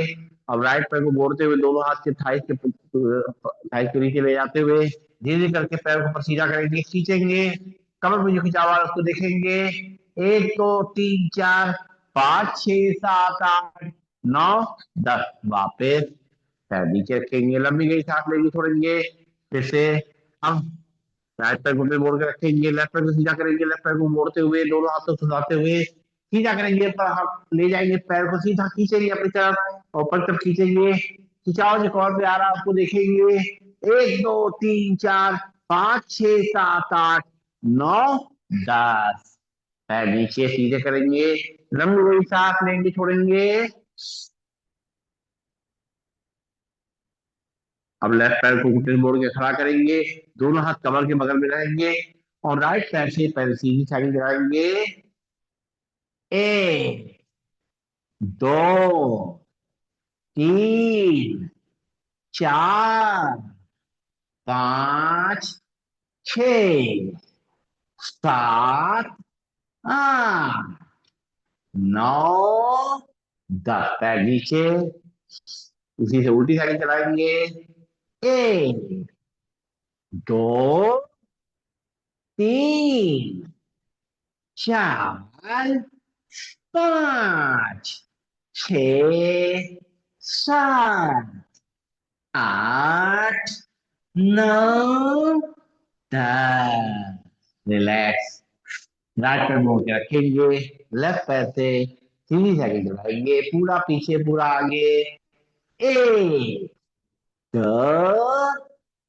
अब राइट पैर को मोड़ते हुए दोनों हाथ के थाइस के नीचे ले जाते हुए धीरे धीरे करके पैर को ऊपर सीधा करेंगे, खींचेंगे। कमर में जो खिंचाव आ रहा है उसको देखेंगे। एक दो तीन चार पाँच छह सात आठ नौ दस। वापस। पैर नीचे रखेंगे, लंबी गई सांस लेंगे, छोड़ेंगे। फिर से अब राइट पैर घुटने मोड़ के रखेंगे, लेफ्ट पैर को सीधा करेंगे, लेफ्ट पैर को मोड़ते हुए दोनों हाथों को सुधारते हुए सीधा करेंगे, पर हम ले जाएंगे पैर को सीधा खींचेंगे अपनी तरफ, और ऊपर तरफ खींचेंगे। खिंचाव जो कौन पे आ रहा है आपको देखेंगे। 1 2 3 4 5 6 7 8 9 10। पैर नीचे सीधे करेंगे, लंबी बड़ी सांस लेंगे, छोड़ेंगे। अब लेफ्ट पैर को घुटने मोड़ के खड़ा करेंगे, दोनों हाथ कमर के बगल में रहेंगे, और राइट पैर से पैर सीधी साइड गिराएंगे। 1 2 3 4 5 6 7 8 9 10। पैर नीचे, उसी से उल्टी साइड चलाएंगे। 1 2 3 4 5 6 7 8 9 10। रिलैक्स। राइट पैर मोड़ के रखेंगे, लेफ्ट पैर से सीधी साइड चलाएंगे, पूरा पीछे पूरा आगे। 1 2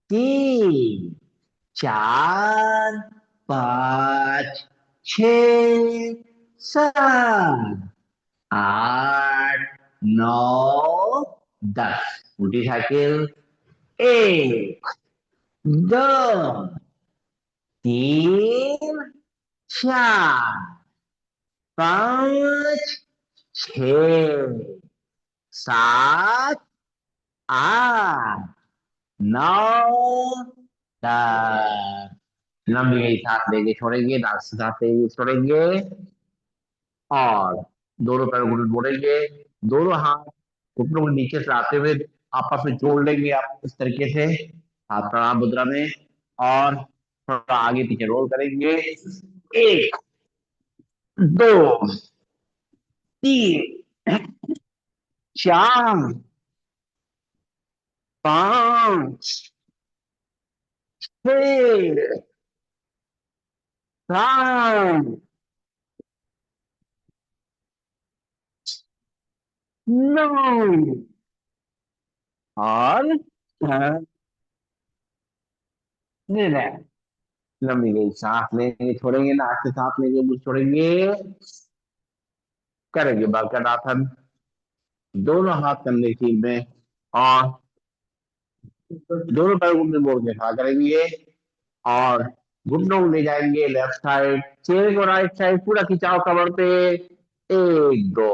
3 4 5 6 7 8 9 10। उल्टी साइकिल। 1 2 3 4 5 6 7 8 9 10। लंबी गई सांस लेके छोड़ेंगे, नाक से सांस लेके छोड़ेंगे, और दोनों पैर घुटने मोड़ेंगे, दोनों हाथ घुटनों को नीचे से लाते हुए आपस में जोड़ लेंगे आप इस तरीके से, हाथ प्रणाम मुद्रा में, और थोड़ा आगे पीछे रोल करेंगे। 1 2 3 4 5 6 7 8 9 और रिलैक्स। लंबी गई सांस लेंगे, छोड़ेंगे, नाक से सांस लेंगे, मुंह छोड़ेंगे, करेंगे बरकरासन। दोनों हाथ कंधे की में, और दोनों पैर घुटने मोड़ के खड़ा करेंगे, और घुटनों को ले जाएंगे लेफ्ट साइड, चेहरे को राइट साइड, पूरा खिंचाव कमर पे। 1 2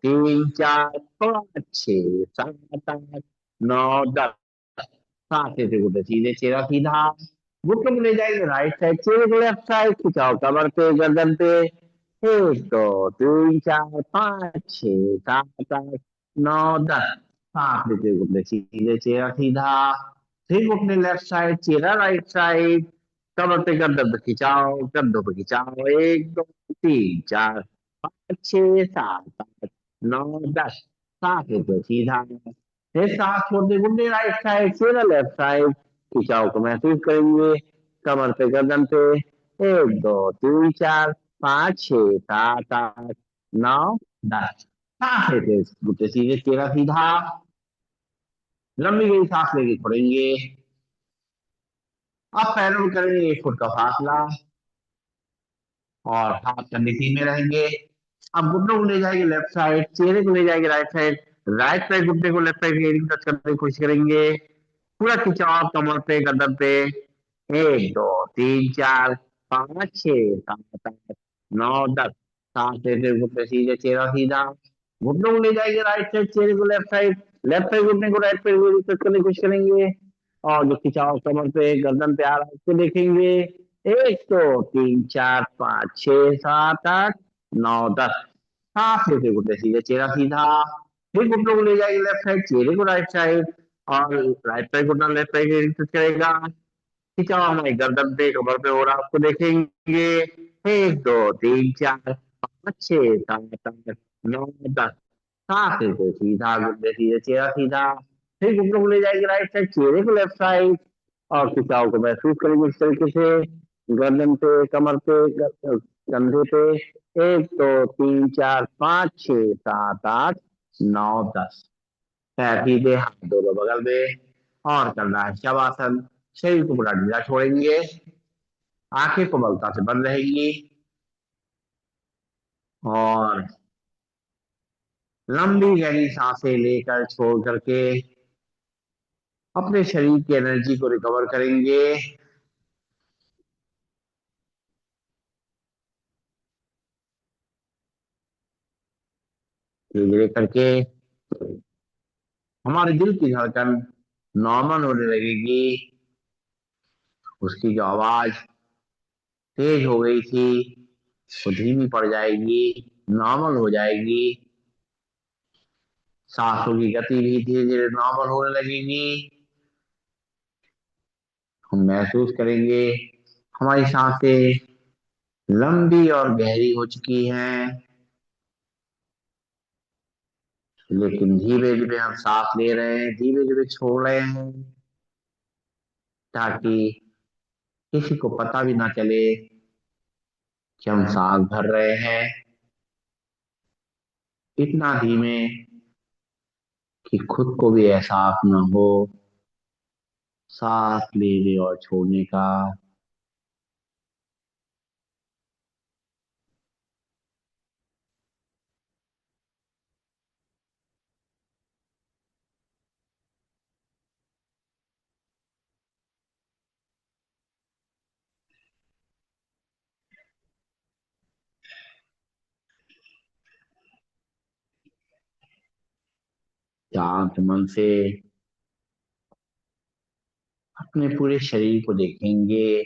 3 4 5 6 7 8 9 10। सांस लेते घुटने सीधे, चेहरा सीधा, घुटनों को ले जाएंगे राइट साइड, चेहरे को लेफ्ट साइड, खिंचाव कमर पे गर्दन पे। 1 2 3 4 5 6 7 8 9 10। सांस लेते घुटने सीधे, चेहरा सीधा, फिर घुटने लेफ्ट साइड, चेहरा राइट साइड, कमर पे गर्दन पे खिंचाव, कंधों पे खिंचाव। 1 2 3 4 5 6 7 8 9 10। सांस लेते सीधा, फिर सांस छोड़ते घुटने राइट साइड, चेहरा लेफ्ट साइड, खिंचाव को महसूस करेंगे, कमर पे गर्दन पे। 1 2 3 4 5 6 7 8 9 10। सांस लेते घुटने सीधे, चेहरा सीधा, लंबी गई सांस लेके छोड़ेंगे। अब पैरों में करेंगे 1 फुट का फासला, और हाथ कंधे सीने रहेंगे। अब घुटनों को ले जाएंगे लेफ्ट साइड, चेहरे को ले जाएंगे राइट साइड, राइट साइड घुटने को लेफ्ट साइड एयरिंग टच करने की कोशिश करेंगे, पूरा खिंचाव कमर पे गर्दन पे। 1 2 3 4 5 6 7 8 9 10। सांस लेते हुए घुटने सीधे, चेहरा सीधा, घुटनों को ले जाएंगे राइट साइड, चेहरे को लेफ्ट साइड घुटने को राइट साइड एयरिंग टच करने की कोशिश करेंगे, और जो खिंचाव कमर पे गर्दन पे आ रहा है उसको देखेंगे। 1 2 3 4 5 6 7 8 9 10। सांस लेते घुटने सीधे, चेहरा सीधा, फिर घुटनों को ले जाएंगे लेफ्ट साइड, चेहरे को राइट साइड, और राइट साइड घुटना लेफ्ट साइड टच करेगा, खिंचाव हमारे गर्दन पे कमर पे हो रहा है उसको देखेंगे। 1 2 3 4 5 6 7 8 9 10। सांस लेते सीधा, घुटने सीधे, चेहरा सीधा, फिर घुटनों को ले जाएंगे राइट साइड, चेहरे को लेफ्ट साइड, और खिंचाव को महसूस करेंगे इस तरीके से, गर्दन पे, कमर पे, कंधे पे। एक दो तीन चार पाँच छह सात आठ नौ दस। पैर सीधे, हाथ दोनों बगल में, और करना है शवासन। शरीर को पूरा ढीला छोड़ेंगे, आंखें कोमलता से बंद रहेंगी, और लंबी गहरी सांसें लेकर छोड़ करके अपने शरीर की एनर्जी को रिकवर करेंगे। धीरे धीरे करके हमारे दिल की धड़कन नॉर्मल होने लगेगी। उसकी जो आवाज तेज हो गई थी वो धीमी पड़ जाएगी, नॉर्मल हो जाएगी। सांसों की गति भी धीरे धीरे नॉर्मल होने लगेगी। हम महसूस करेंगे हमारी सांसें लंबी और गहरी हो चुकी हैं, लेकिन धीरे धीरे हम सांस ले रहे हैं, धीरे धीरे छोड़ रहे हैं, ताकि किसी को पता भी ना चले कि हम सांस भर रहे हैं। इतना धीमे कि खुद को भी एहसास न हो सांस लेने और छोड़ने का। शांत मन से अपने पूरे शरीर को देखेंगे।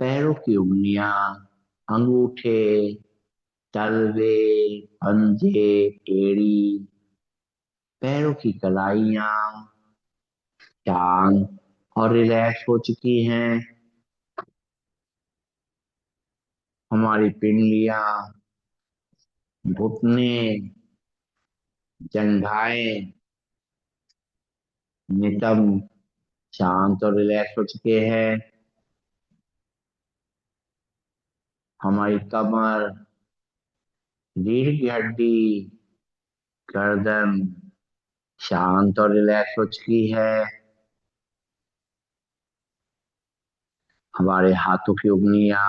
पैरों की उंगलियां, अंगूठे, तलवे, पंजे, एड़ी, पैरों की कलाइयां शांत और रिलैक्स हो चुकी हैं। हमारी पिंडलियां, घुटने, जंघाएं, नितंब शांत और रिलैक्स हो चुके हैं। हमारी कमर, रीढ़ की हड्डी, गर्दन शांत और रिलैक्स हो चुकी है। हमारे हाथों की उंगलियां,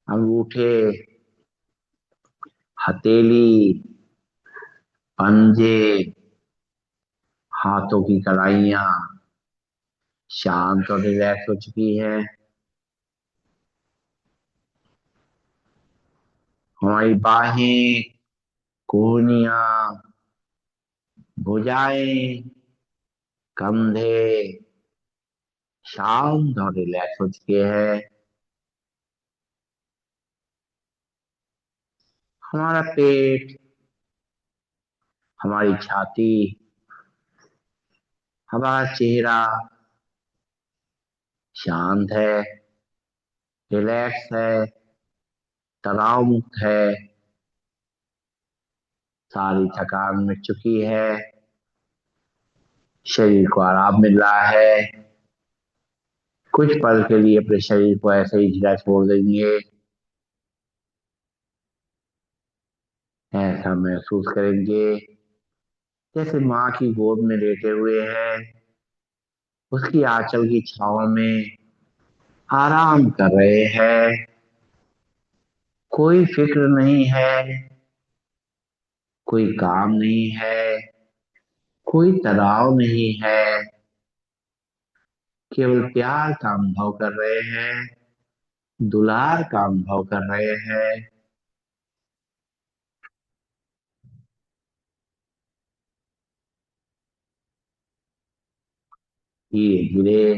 अंगूठे, हथेली, पंजे, हाथों की कलाइयां शांत और रिलैक्स हो चुकी है। हमारी बाहें, कोहनियां, भुजाएं, कंधे शांत और रिलैक्स हो चुके हैं। हमारा पेट, हमारी छाती, हमारा चेहरा शांत है, रिलैक्स है, तनाव मुक्त है, सारी थकान मिट चुकी है, शरीर को आराम मिल रहा है। कुछ पल के लिए अपने शरीर को ऐसे ही ढीला छोड़ देंगे। ऐसा महसूस करेंगे जैसे माँ की गोद में लेटे हुए हैं, उसकी आंचल की छाव में आराम कर रहे हैं। कोई फिक्र नहीं है, कोई काम नहीं है, कोई तनाव नहीं है, केवल प्यार का अनुभव कर रहे हैं, दुलार का अनुभव कर रहे हैं। धीरे धीरे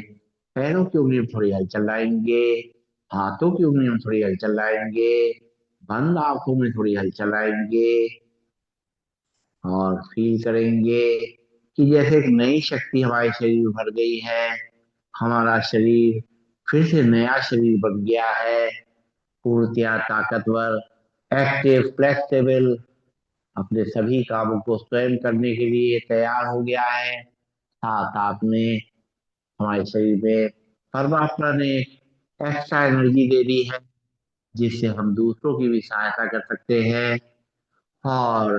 पैरों की उंगली में थोड़ी हलचल लाएंगे, हाथों की उंगली में थोड़ी हलचल लाएंगे, बंद आंखों में थोड़ी हलचल लाएंगे, और फील करेंगे कि जैसे एक नई शक्ति हमारे शरीर में भर गई है। हमारा शरीर फिर से नया शरीर बन गया है, पूर्णतया ताकतवर, एक्टिव, फ्लेक्सिबल, अपने सभी कामों को स्वयं करने के लिए तैयार हो गया है। साथ साथ में हमारे शरीर में परमात्मा ने एक्स्ट्रा एनर्जी दे दी है, जिससे हम दूसरों की भी सहायता कर सकते हैं और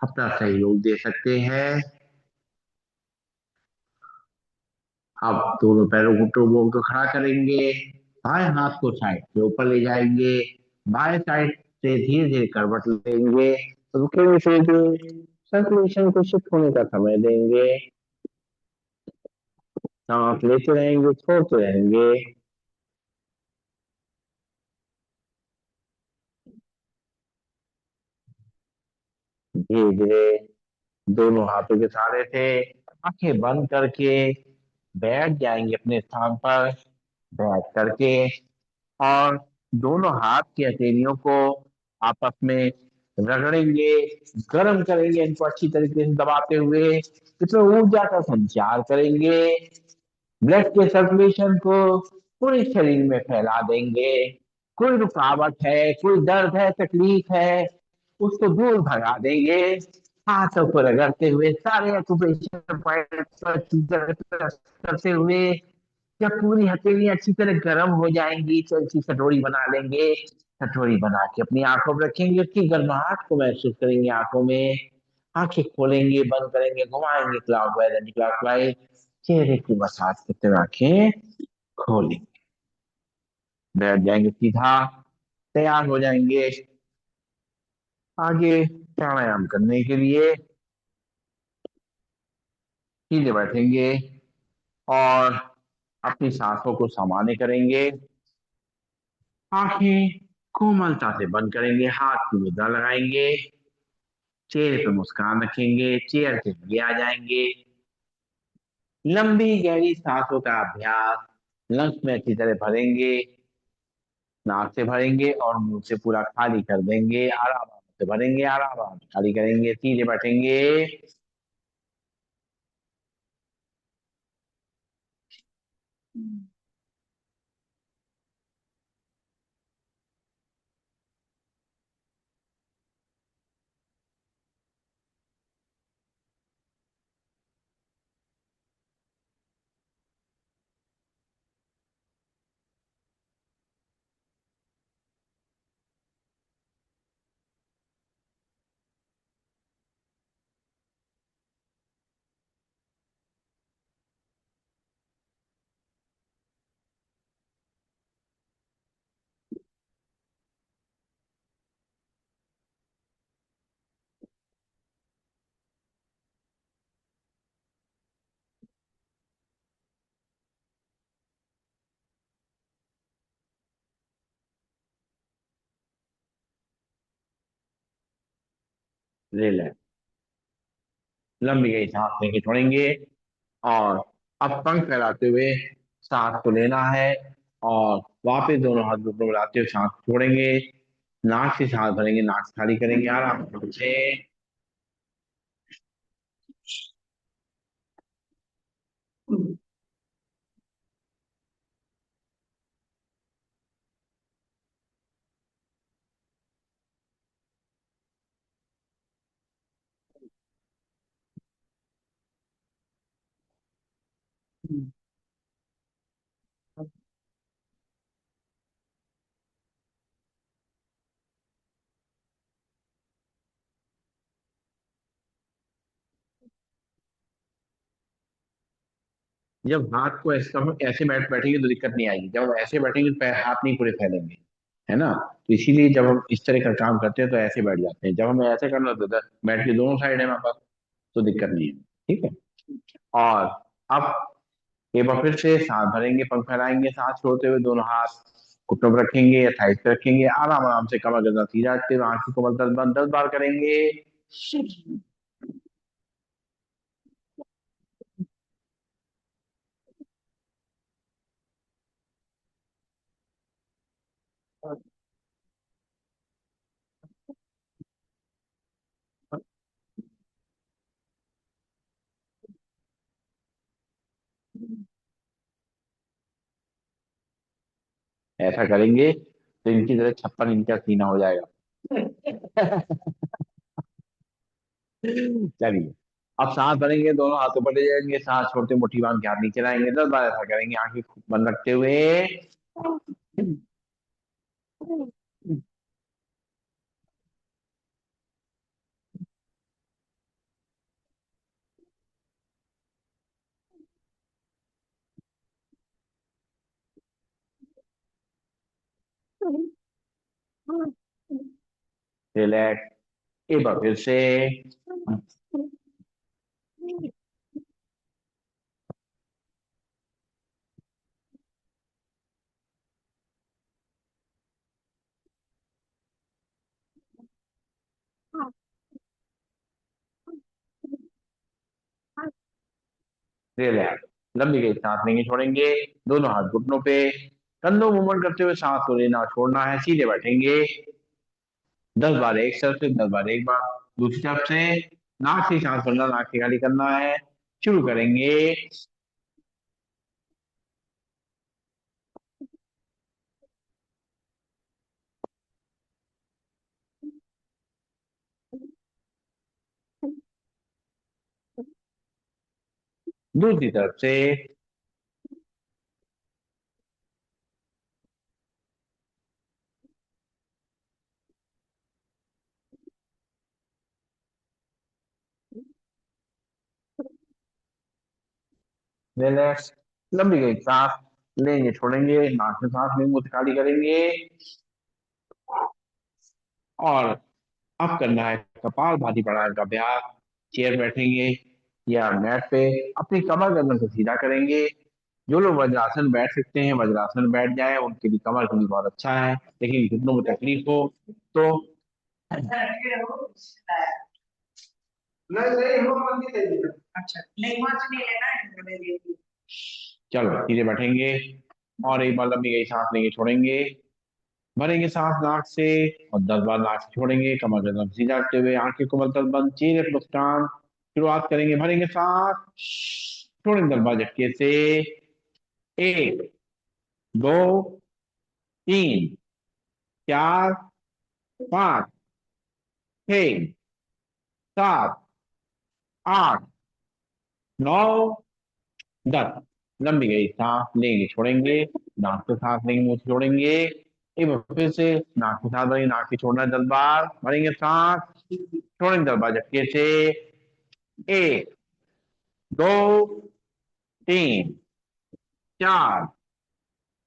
अपना सहयोग दे सकते हैं। अब दोनों पैरों को टोबों को खड़ा करेंगे, बाएं हाथ को साइड के ऊपर ले जाएंगे, बाएं साइड से धीरे धीरे करवट लेंगे, रुकेंगे थोड़ी देर, सर्कुलेशन को शिफ्ट होने का समय देंगे, सांस लेते रहेंगे, छोड़ते रहेंगे। धीरे धीरे दोनों हाथों के सहारे से आंखें बंद करके बैठ जाएंगे अपने स्थान पर। बैठ करके और दोनों हाथ की हथेलियों को आपस में रगड़ेंगे, गर्म करेंगे इनको अच्छी तरीके से दबाते हुए, इसमें ऊर्जा का संचार करेंगे, ब्लड के सर्कुलेशन को पूरे शरीर में फैला देंगे। कोई रुकावट है, कोई दर्द है, तकलीफ है, उसको दूर भगा देंगे। हाथों को रगड़ते हुए सारे एक्यूप्रेशर पॉइंट पर अच्छी तरह press करते हुए जब पूरी हथेलियां अच्छी तरह गर्म हो जाएंगी तो अच्छी कटोरी बना लेंगे। कटोरी बना के अपनी आंखों में रखेंगे, उसकी गर्माहट को महसूस करेंगे आंखों में। आंखें खोलेंगे, बंद करेंगे, घुमाएंगे क्लॉकवाइज एंटी क्लॉकवाइज, चेहरे की मसाज करते हुए आंखें खोलेंगे, बैठ जाएंगे सीधा, तैयार हो जाएंगे आगे प्राणायाम करने के लिए। सीधे बैठेंगे और अपनी सांसों को सामान्य करेंगे, आंखें कोमलता से बंद करेंगे, हाथ की मुद्रा लगाएंगे, चेहरे पे मुस्कान रखेंगे, चेयर से आगे आ जाएंगे। लंबी गहरी सांसों का अभ्यास लंग्स में अच्छी तरह भरेंगे, नाक से भरेंगे और मुंह से पूरा खाली कर देंगे, आराम आराम से भरेंगे, आराम आराम से खाली करेंगे, सीधे बैठेंगे। रिलैक्स, लंबी गई सांस लेके छोड़ेंगे और अब पंख फैलाते हुए सांस को लेना है और वापस दोनों हाथ घुटनों में मिलाते हुए सांस छोड़ेंगे, नाक से सांस भरेंगे, नाक से खाली करेंगे, आराम से। जब हाथ को ऐसे हम ऐसे बैठेंगे तो दिक्कत नहीं आएगी, जब हम ऐसे बैठेंगे तो पैर हाथ नहीं पूरे फैलेंगे, है ना। तो इसीलिए जब हम इस तरह का काम करते हैं तो ऐसे बैठ जाते हैं, जब हमें ऐसे करना होता है बैठ के दोनों साइड है हमारे पास, तो दिक्कत नहीं है। ठीक है। और अब एक बार फिर से सांस भरेंगे, पंख फैलाएंगे, सांस छोड़ते हुए दोनों हाथ घुटनों पर रखेंगे या थाइस पे रखेंगे, आराम आराम से कमर गर्दन सीधा रखते हुए आंखों को बंद 10 बार करेंगे। ऐसा करेंगे तो इनकी तरह 56 इंच का सीना हो जाएगा। चलिए, अब सांस भरेंगे, दोनों हाथों पर ले जाएंगे, सांस छोड़ते मुट्ठी बांध के हाथ नीचे लाएंगे, 10 बार ऐसा करेंगे, आंखें बंद रखते हुए। रिलैक्स। एक बार फिर से। रिलैक्स। लंबी गई सांस लेंगे, छोड़ेंगे, दोनों हाथ घुटनों पे, कंधों मूवमेंट करते हुए सांस को लेना छोड़ना है, सीधे बैठेंगे। 10 बार एक तरफ से, 10 बार एक बार दूसरी तरफ से। नाक से सांस भरना, नाक से खाली करना है। शुरू करेंगे। दूसरी तरफ से। रिलैक्स। लंबी गई सांस लेंगे, छोड़ेंगे, नाक से सांस लेंगे, मुंह से खाली करेंगे। और अब करना है कपालभाति प्राणायाम का अभ्यास। चेयर बैठेंगे या मैट पे, अपनी कमर गर्दन को सीधा करेंगे। जो लोग वज्रासन बैठ सकते हैं वज्रासन बैठ जाए, उनके लिए कमर के लिए बहुत अच्छा है। लेकिन घुटनों में तकलीफ हो तो। नहीं नहीं, वो मत नहीं चाहिए। अच्छा, नहीं वहां से नहीं लेना है, ले लीजिए। चलो सीधे बैठेंगे। और एक बार लंबी गई सांस लेंगे, छोड़ेंगे, भरेंगे सांस नाक से। और 10 बार नाक से छोड़ेंगे, कमर गर्दन सीधा रखते हुए, आंखें को मलतल बंद, चेहरे पर मुस्कान। शुरुआत करेंगे, भरेंगे सांस, छोड़ेंगे 10 बार झटके से। 1 2 3 4 5 6 7 8 9 10। लंबी गई सांस लेंगे, छोड़ेंगे, नाक से सांस लेंगे, मुंह से छोड़ेंगे। एक बार फिर से। नाक से सांस भरेंगे, नाक से छोड़ना है 10 बार, भरेंगे सांस, छोड़ेंगे 10 बार झटके से। 1 2 3 4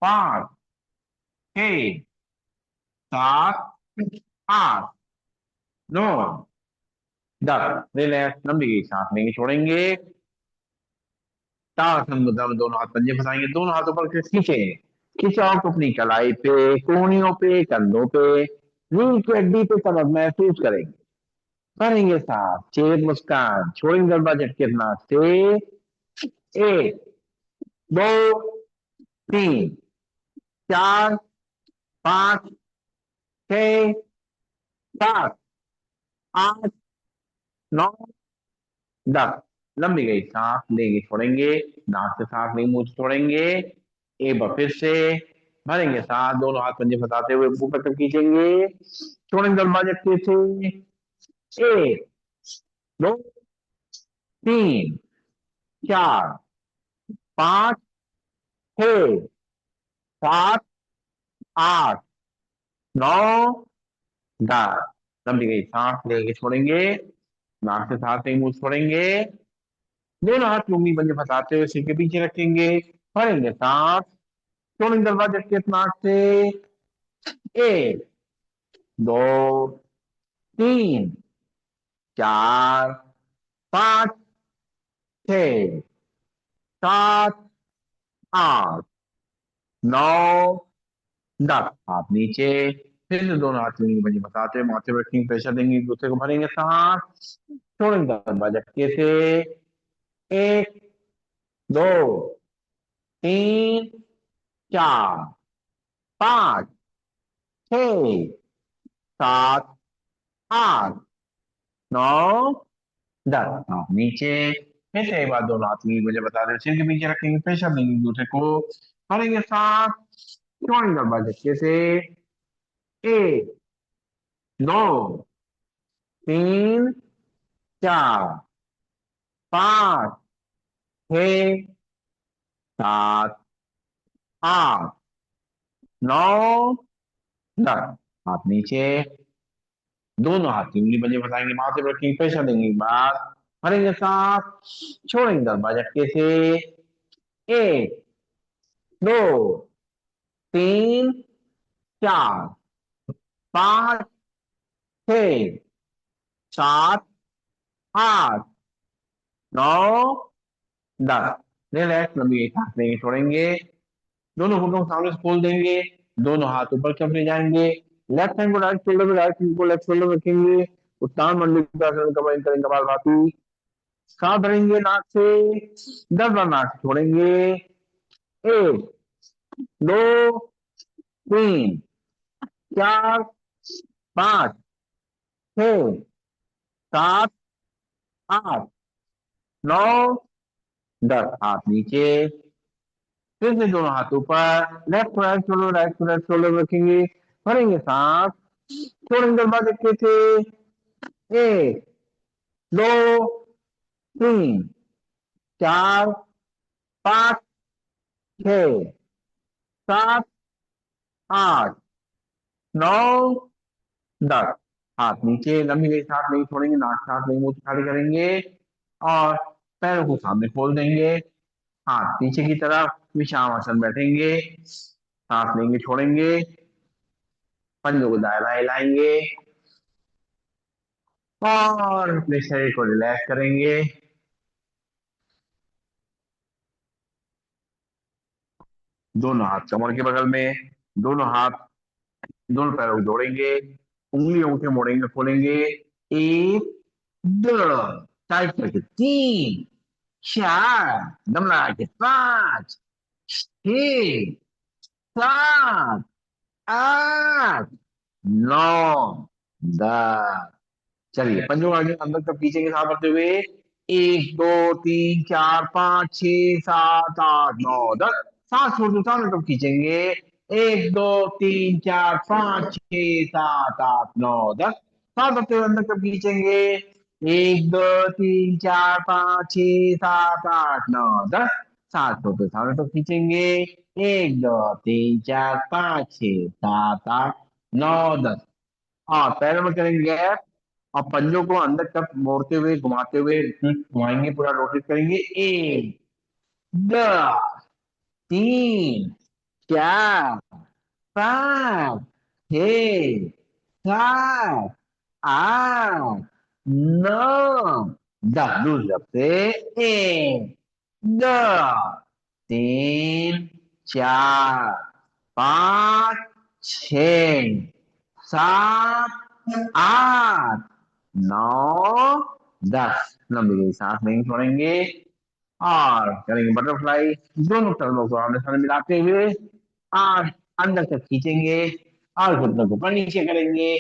5 6 7 8 9 10। रिलैक्स। लंबी गई सांस लेंगे, छोड़ेंगे। ताड़ासन मुद्रा में दोनों हाथ पंजे फंसाएंगे, दोनों हाथों पर खींचे। खिंचाव को अपनी कलाई पे, कोहनियों पे, कंधों पे, रीढ़ की हड्डी पे कमर महसूस करेंगे। करेंगे सांस, चेहरे मुस्कान, छोड़ेंगे 10 बार झटके नाक से। 1 2 3 4 5 6 7 8 9 10। लंबी गई सांस लेंगे, छोड़ेंगे, नाक से सांस लेंगे, मुंह से छोड़ेंगे। एक बार फिर से। भरेंगे सांस, दोनों हाथ पंजे फंसाते हुए ऊपर तक खींचेंगे, छोड़ेंगे 10 बार झटके से। 1 2 3 4 5 6 7 8 9 10। लंबी गई सांस लेंगे, छोड़ेंगे, नाक से सांस लेंगे, मुंह से छोड़ेंगे। दोनों हाथ लुंगी पंजे फंसाते हुए सिर के पीछे रखेंगे। भरेंगे सांस, छोड़ेंगे 10 बार झटके नाक से। 1 2 3 4 5 6 7 8 9 10। हाथ नीचे। फिर से दोनों हाथ लुंगी पंजे फंसाते हुए माथे पर रखेंगे, प्रेशर देंगे, एक दूसरे को भरेंगे सांस, छोड़ेंगे 10 बार झटके से। 1 2 3 4 5 6 7 8 9 10। हाँ नीचे। फिर से एक बार दोनों हाथ की मुझे बता दें, सिर के पीछे रखेंगे, प्रेशर देंगे एक दूसरे को, भरेंगे सांस, छोड़ेंगे 10 बार झटके से। 1 2 3 चार, पांच, छह, सात, आठ, नौ, दस। हाथ नीचे, दोनों हाथ की उंगली बजे फंसाएंगे, माथे पर रखेंगे, प्रेशर देंगे, बाद भरेंगे सांस, छोड़ेंगे 10 बार झटके से। एक, दो, तीन, चार, पांच, छह, सात, आठ, नौ, 10। रिलैक्स, लंबी सांस लेंगे, छोड़ेंगे, दोनों घुटनों को सामने से खोल देंगे, दोनों हाथ ऊपर की तरफ ले जाएंगे, लेफ्ट हैंड को राइट शोल्डर पे, राइट हैंड को लेफ्ट शोल्डर में रखेंगे, उत्तान मंडली का आसन करेंगे, कपालभाति। सांस भरेंगे नाक से, 10 बार नाक से छोड़ेंगे। एक, दो, तीन, चार, पांच, छह, सात, आठ, नौ, 10। हाथ नीचे, फिर से दोनों हाथ ऊपर, left to right to left shoulder रखेंगे, भरेंगे सांस, छोड़ेंगे बाद रखे थे। एक, दो, तीन, चार, पांच, छह, सात, आठ, नौ, 10। हाथ नीचे, लंबी गई सांस नहीं छोड़ेंगे, नाक सांस नहीं, मुंह खाली करेंगे, और पैरों को सामने खोल देंगे, हाथ पीछे की तरफ विश्राम आसन बैठेंगे, सांस लेंगे, छोड़ेंगे, पंजों को दाएं हिलाएंगे, और अपने शरीर को रिलैक्स करेंगे। दोनों हाथ कमर के बगल में, दोनों हाथ, दोनों पैरों को जोड़ेंगे, उंगलियों के मोड़ेंगे, खोलेंगे। एक, दो, टाइट करके, तीन, चार, दम लगा के, पांच, छह, सात, आठ, नौ, 10। चलिए, पंजों आगे अंदर तक पीछे के साथ बढ़ते हुए, एक, दो, तीन, चार, पाँच, छह, सात, आठ, नौ, 10। सांस छोड़ दो, सामने तक खींचेंगे, एक, दो, तीन, चार, पाँच, छह, सात, आठ, नौ, 10। सांस बढ़ते हुए अंदर तक खींचेंगे, एक, दो, तीन, चार, पाँच, छह, सात, आठ, नौ, 10। सांस छोड़ दो, सामने तक खींचेंगे, एक, दो, तीन, चार, पाँच, छह, सात, आठ, नौ, 10। हाँ, पैरों में करेंगे गैप, और पंजों को अंदर तक मोड़ते हुए, घुमाते हुए घुमाएंगे, पूरा रोटेट करेंगे। एक, दो, तीन, चार, पाँच, छह, सात, आठ, नौ, 10। दूसरी तरफ से, एक, दो, तीन, चार, पाँच, छ, सात, आठ, नौ, 10। लंबी गई सांस नहीं छोड़ेंगे, और करेंगे बटरफ्लाई, दोनों टर्नों को आमने सामने मिलाते हुए, और अंदर तक खींचेंगे, और घुटनों को ऊपर नीचे करेंगे,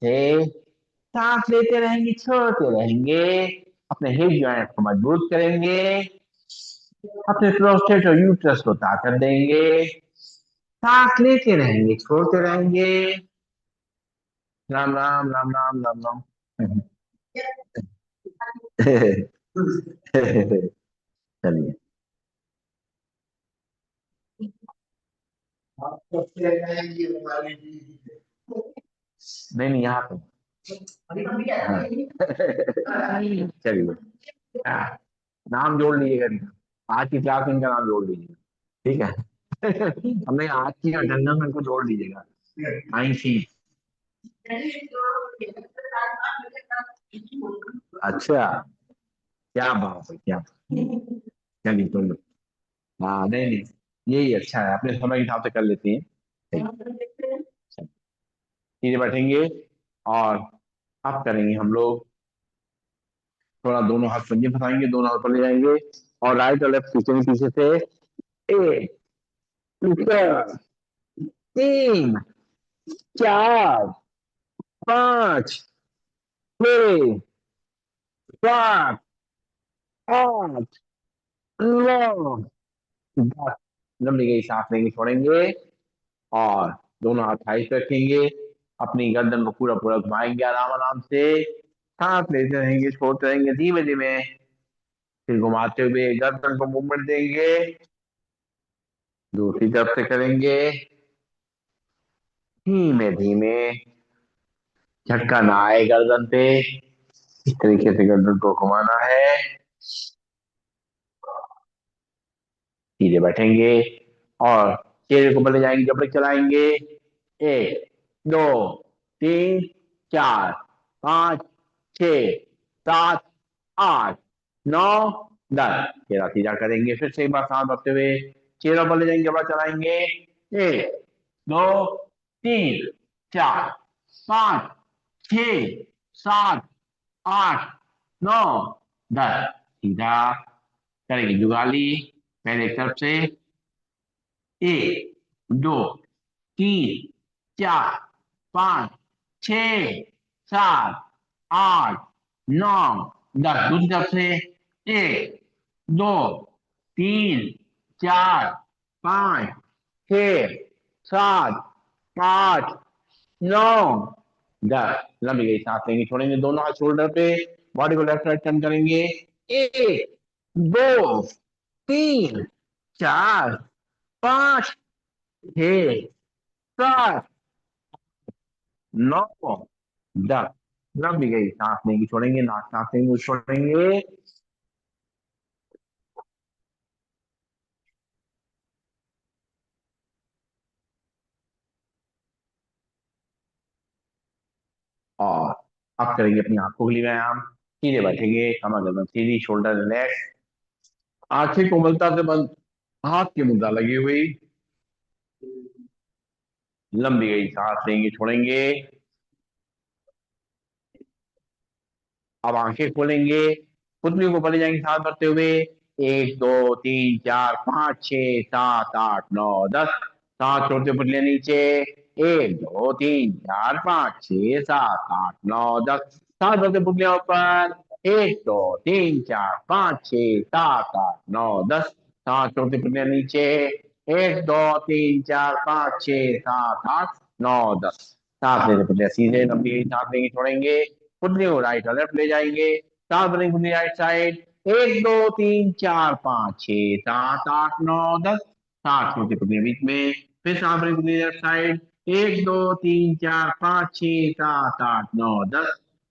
से सांस लेते रहेंगे, छोड़ते रहेंगे, अपने हिप जॉइंट को मजबूत करेंगे, अपने प्रोस्टेट और यूट्रस को ताकत देंगे, सांस लेते रहेंगे, छोड़ते रहेंगे। राम राम राम राम राम राम। चलिए। नहीं नहीं, यहाँ पे। हाँ। चलिए। हाँ, नाम जोड़ लीजिएगा, आज की क्लास में इनका नाम जोड़ लीजिएगा, ठीक है। हमने आज की अटेंडेंस में इनको जोड़ लीजिएगा, 9C। अच्छा, क्या बात है, क्या। चलिए, तो हाँ, नहीं नहीं, यही अच्छा है, अपने समय के हिसाब से कर लेते हैं। सही। सीधे बैठेंगे, और अब करेंगे हम लोग, थोड़ा दोनों हाथ पंजे फंसाएंगे, दोनों हाथ पर ले जाएंगे, और राइट और लेफ्ट खींचेंगे पीछे से। एक, दो, तीन, चार, पांच, छह, सात, आठ, नौ, 10। लंबी गई सांस लेंगे, छोड़ेंगे, और दोनों हाथ थाई पे रखेंगे, अपनी गर्दन को पूरा पूरा घुमाएंगे आराम आराम से, सांस लेते रहेंगे, छोड़ते रहेंगे धीमे धीमे। फिर घुमाते हुए गर्दन को मूवमेंट देंगे, दूसरी तरफ से करेंगे धीमे धीमे। झटका ना आए गर्दन पे, इस तरीके से गर्दन को घुमाना है। सीधे बैठेंगे और चेहरे को बले जाएंगे, जबड़े चलाएंगे। एक, दो, तीन, चार, पाँच, छ, सात, आठ, नौ, 10। चेहरा सीधा करेंगे, फिर से एक बार सांस भरते हुए चेहरा बले जाएंगे, जबड़ा चलाएंगे। एक, दो, तीन, चार, पाँच, छ, सात, आठ, नौ, 10। सीधा करेंगे जुगाली। पहले एक तरफ से। एक, दो, तीन, चार, पाँच, छ, सात, आठ, नौ, 10। दूसरी तरफ से। एक, दो, तीन, चार, पाँच, छ, सात, आठ, नौ, 10। लंबी गई सांस लेंगे, छोड़ेंगे, दोनों हाथ शोल्डर पे। बॉडी को लेफ्ट राइट टर्न करेंगे। एक, दो, तीन, चार, पाँच, छ, सात, नौ, 10। लंबी गई सांस लेंगे, छोड़ेंगे, नाक सांस लेंगे, छोड़ेंगे। और अब करेंगे अपनी आंखों के लिए व्यायाम। सीधे बैठेंगे, कमर गर्दन सीधी, शोल्डर रिलैक्स, आंखें कोमलता से बंद, हाथ की मुद्रा लगी हुई। लंबी गई सांस लेंगे, छोड़ेंगे। अब आंखें खोलेंगे, पुतलियों को पले जाएंगे सांस भरते हुए। एक, दो, तीन, चार, पाँच, छ, सात, आठ, नौ, 10। सांस छोड़ते पुतलियां नीचे। एक, दो, तीन, चार, पाँच, छ, सात, आठ, नौ, 10। सांस भरते पुतलियां ऊपर। एक, दो, तीन, चार, पाँच, छ, सात, आठ, नौ, 10। सांस छोड़ते पुतलियां नीचे। एक, दो, तीन, चार, पाँच, छ, सात, आठ, नौ, 10। सांस लेते पुतलियां सीधे, लंबी सांस लेंगे, छोड़ेंगे। पुतली को राइट और लेफ्ट ले जाएंगे। सांस भरेंगे पुतली राइट साइड। एक, दो, तीन, चार, पाँच, छ, सात, आठ, नौ, 10। सांस छोटी पुतली बीच में। फिर सांस भरेंगे पुतली लेफ्ट साइड। एक, दो, तीन, चार, पाँच, छ, सात, आठ, नौ, 10।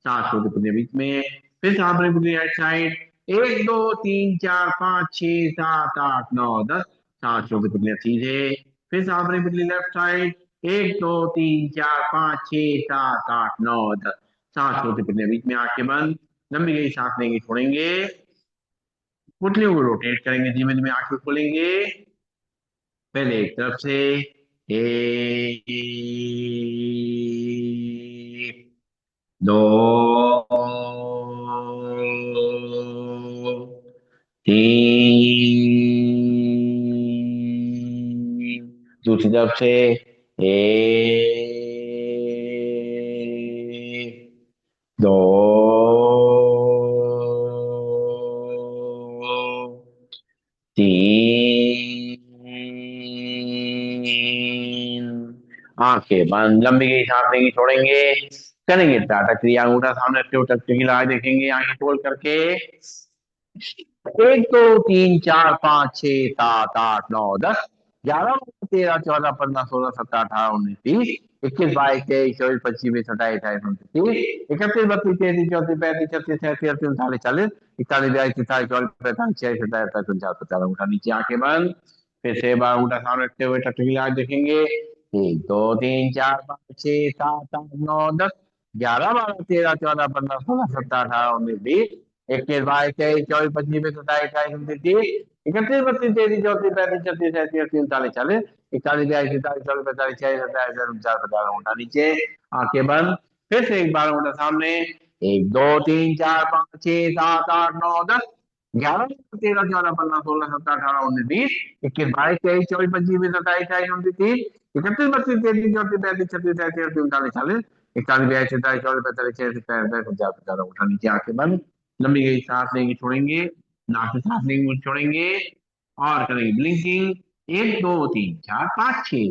सांस छोटी पुतली बीच में। फिर सांस भरेंगे पुतली राइट साइड। एक, दो, तीन, चार, पाँच, छ, सात, आठ, नौ, 10। सांस छोटी पुतलियां सीधे। फिर सांस भरेंगे पुतली लेफ्ट साइड। एक, दो, तीन, चार, पाँच, छ, सात, आठ, नौ, 10। सांस छोड़ते पुतलियां बीच में, आंखें बंद। लंबी गई सांस लेंगे, छोड़ेंगे। पुतलियों को रोटेट करेंगे, धीमे धीमे आंखें खोलेंगे। पहले एक तरफ से। एक, दो, तीन। दूसरी तरफ से। एक, दो, तीन। आंखें बंद, लंबी गई सांस लेंगे, छोड़ेंगे। करेंगे टाटा क्रिया, अंगूठा सामने रखते हुए टकटकी की लड़ाई देखेंगे, आंखें खोल करके। एक, दो, तीन, चार, पाँच, छ, सात, आठ, नौ, 10। 11, 13, 14, 15, 16, 17, 18, 19, 20, 21, 22, 23, 24, 25, 27, 28, 29, 30, 31, 32, 33, 34, 35, 36, 37, 38, 39, 40, 41, 42, 43, 44, 45, 46, 47, 48, 49, 50। अंगूठा नीचे, आंखें बंद। फिर से एक बार अंगूठा सामने रखते हुए टकटकी आज देखेंगे। एक, दो, तीन, चार, पाँच, छ, सात, आठ, नौ, 10। 11, 12, 13, 14, 15, 16, 17, 18, 19, 20, 21, 22, 23, 24, 25, 27, 28, 29, 30, 31, 32, 33, 34, 35, 36, 37, 38, 39, 40, 41, 42, 43, 44, 45, 46, 47, 48, 49, 50। अंगूठा नीचे, आंखें बंद। फिर से एक बार अंगूठा सामने। एक, दो, तीन, चार, पाँच, छ, सात, आठ, नौ, 10। 11, 13, 14, 15, 16, 17, 18, 19, 20, 21, 22, 23, 24, 25, 27, 28, 29, 30, 31, 32, 33, 34, 35, 36, 37, 38, 39, 40, 41, 42, 43, 44, 45, 46, 47, 50। 50। अंगूठा नीचे, आंखें बंद। लंबी गई सांस लेंगे, छोड़ेंगे। नाक से सांस लेंगे, छोड़ेंगे। और करेंगे ब्लिंकिंग। एक, दो, तीन, चार, पाँच, छह।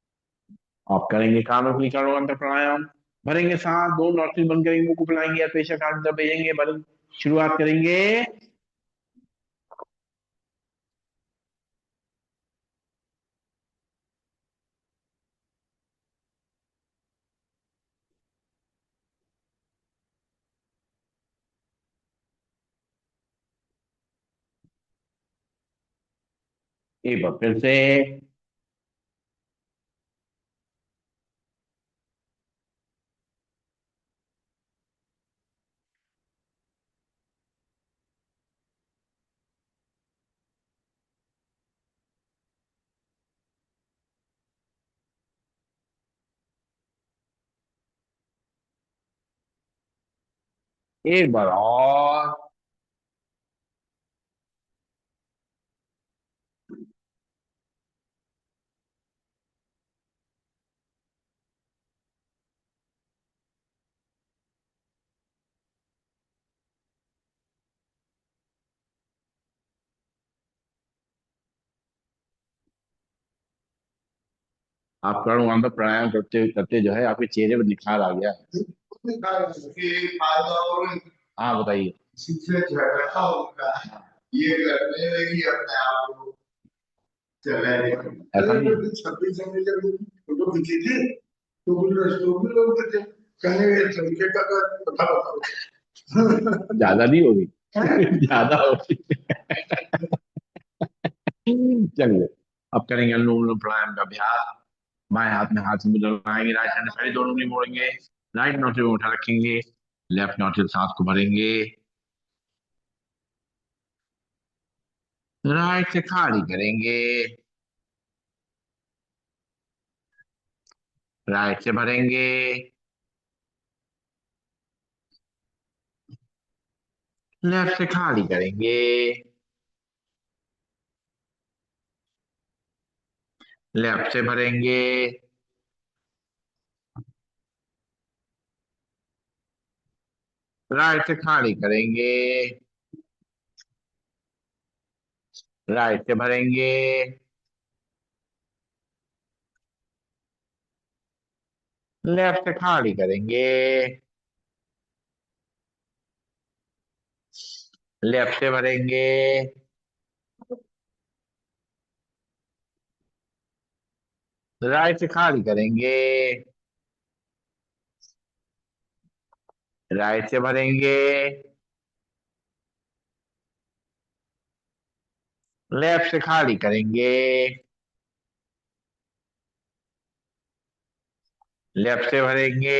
आप करेंगे कानों के अंतर प्राणायाम। भरेंगे सांस, दो नॉस्ट्रिल बंद करेंगे, मुंह को फुलाएंगे या प्रेशर कान जब भेजेंगे, भरेंगे। शुरुआत करेंगे। एक बार फिर से। एक बार और। आप कर्ण प्राणायाम करते करते जो है आपके चेहरे पर निखार आ गया। हाँ बताइए। इससे झगड़ा होगा, ये करने लगी अपने आप को। चले ऐसा नहीं। 26 जनवरी जब फोटो खींची थी तो भी लोग थे, कहने लगे तरीके का पता बताओ। ज्यादा नहीं होगी। ज्यादा होगी। चलिए। अब करेंगे अनुलोम विलोम प्राणायाम का अभ्यास। बाएं हाथ में हाथ से मुद्रा लगाएंगे, राइट हैंड पहले दोनों उंगली मोड़ेंगे। राइट नोस्ट्रिल में उठा रखेंगे। लेफ्ट नोस्ट्रिल सांस को भरेंगे। राइट से खाली करेंगे। राइट से भरेंगे। लेफ्ट से खाली करेंगे। लेफ्ट से भरेंगे। राइट से खाली करेंगे। राइट से भरेंगे। लेफ्ट से खाली करेंगे। लेफ्ट से भरेंगे। राइट से खाली करेंगे। राइट से भरेंगे। लेफ्ट से खाली करेंगे। लेफ्ट से भरेंगे।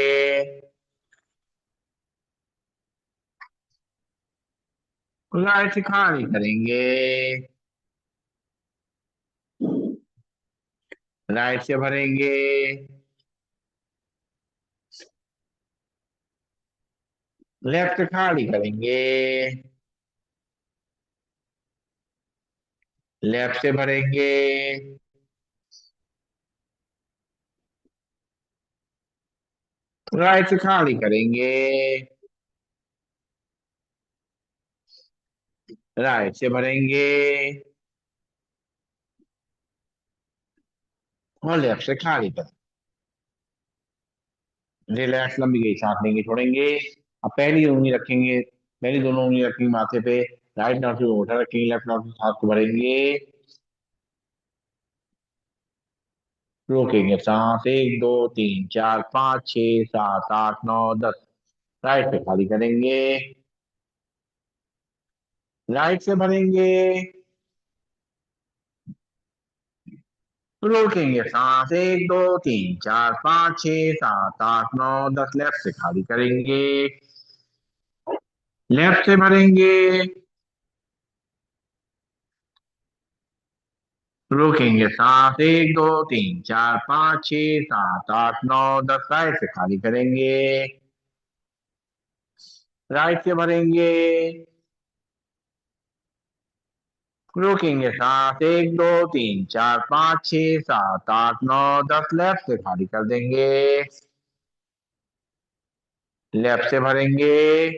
राइट से खाली करेंगे। राइट से भरेंगे। लेफ्ट से खाली करेंगे। लेफ्ट से भरेंगे। राइट से खाली करेंगे। राइट से भरेंगे। और लेफ्ट से खाली करेंगे। रिलैक्स, लंबी गई सांस लेंगे, छोड़ेंगे। अब पहली उंगली रखेंगे। पहली दोनों उंगली रखेंगे माथे पे। राइट नॉट को उठा रखेंगे, लेफ्ट नॉट से सांस को भरेंगे। रोकेंगे सांस, एक दो तीन चार पाँच छः सात आठ नौ दस। राइट से खाली करेंगे। राइट से भरेंगे। रोकेंगे सांस, एक दो तीन चार पाँच छः सात आठ नौ दस। लेफ्ट से खाली करेंगे। लेफ्ट से भरेंगे। रोकेंगे सांस, एक दो तीन चार पाँच छः सात आठ नौ दस। राइट से खाली करेंगे। राइट से भरेंगे। रोकेंगे सांस, 1 2 3 4 5 6 7 8 9 10, लेफ्ट से खाली कर देंगे, लेफ्ट से भरेंगे,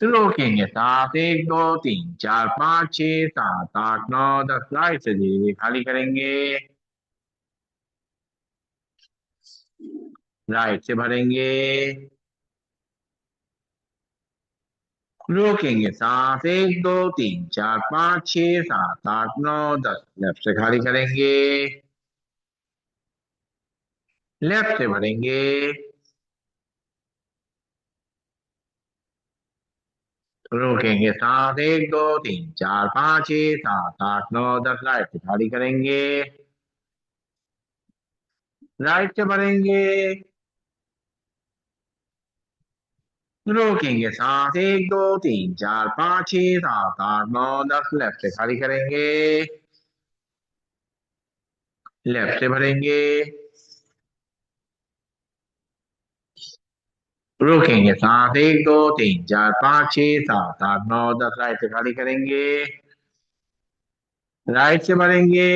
रोकेंगे सांस, 1 2 3 4 5 6 7 8 9 10, राइट से धीरे धीरे खाली करेंगे, राइट से भरेंगे, रोकेंगे सांस, 1 2 3 4 5 6 7 8 9 10, लेफ्ट से खाली करेंगे, लेफ्ट से भरेंगे, रोकेंगे सांस, 1 2 3 4 5 6 7 8 9 10, राइट से खाली करेंगे, राइट से भरेंगे, रोकेंगे सांस, 1 2 3 4 5 6 7 8 9 10, लेफ्ट से खाली करेंगे, लेफ्ट से भरेंगे, रोकेंगे सांस, 1 2 3 4 5 6 7 8 9 10, राइट से खाली करेंगे, राइट से भरेंगे,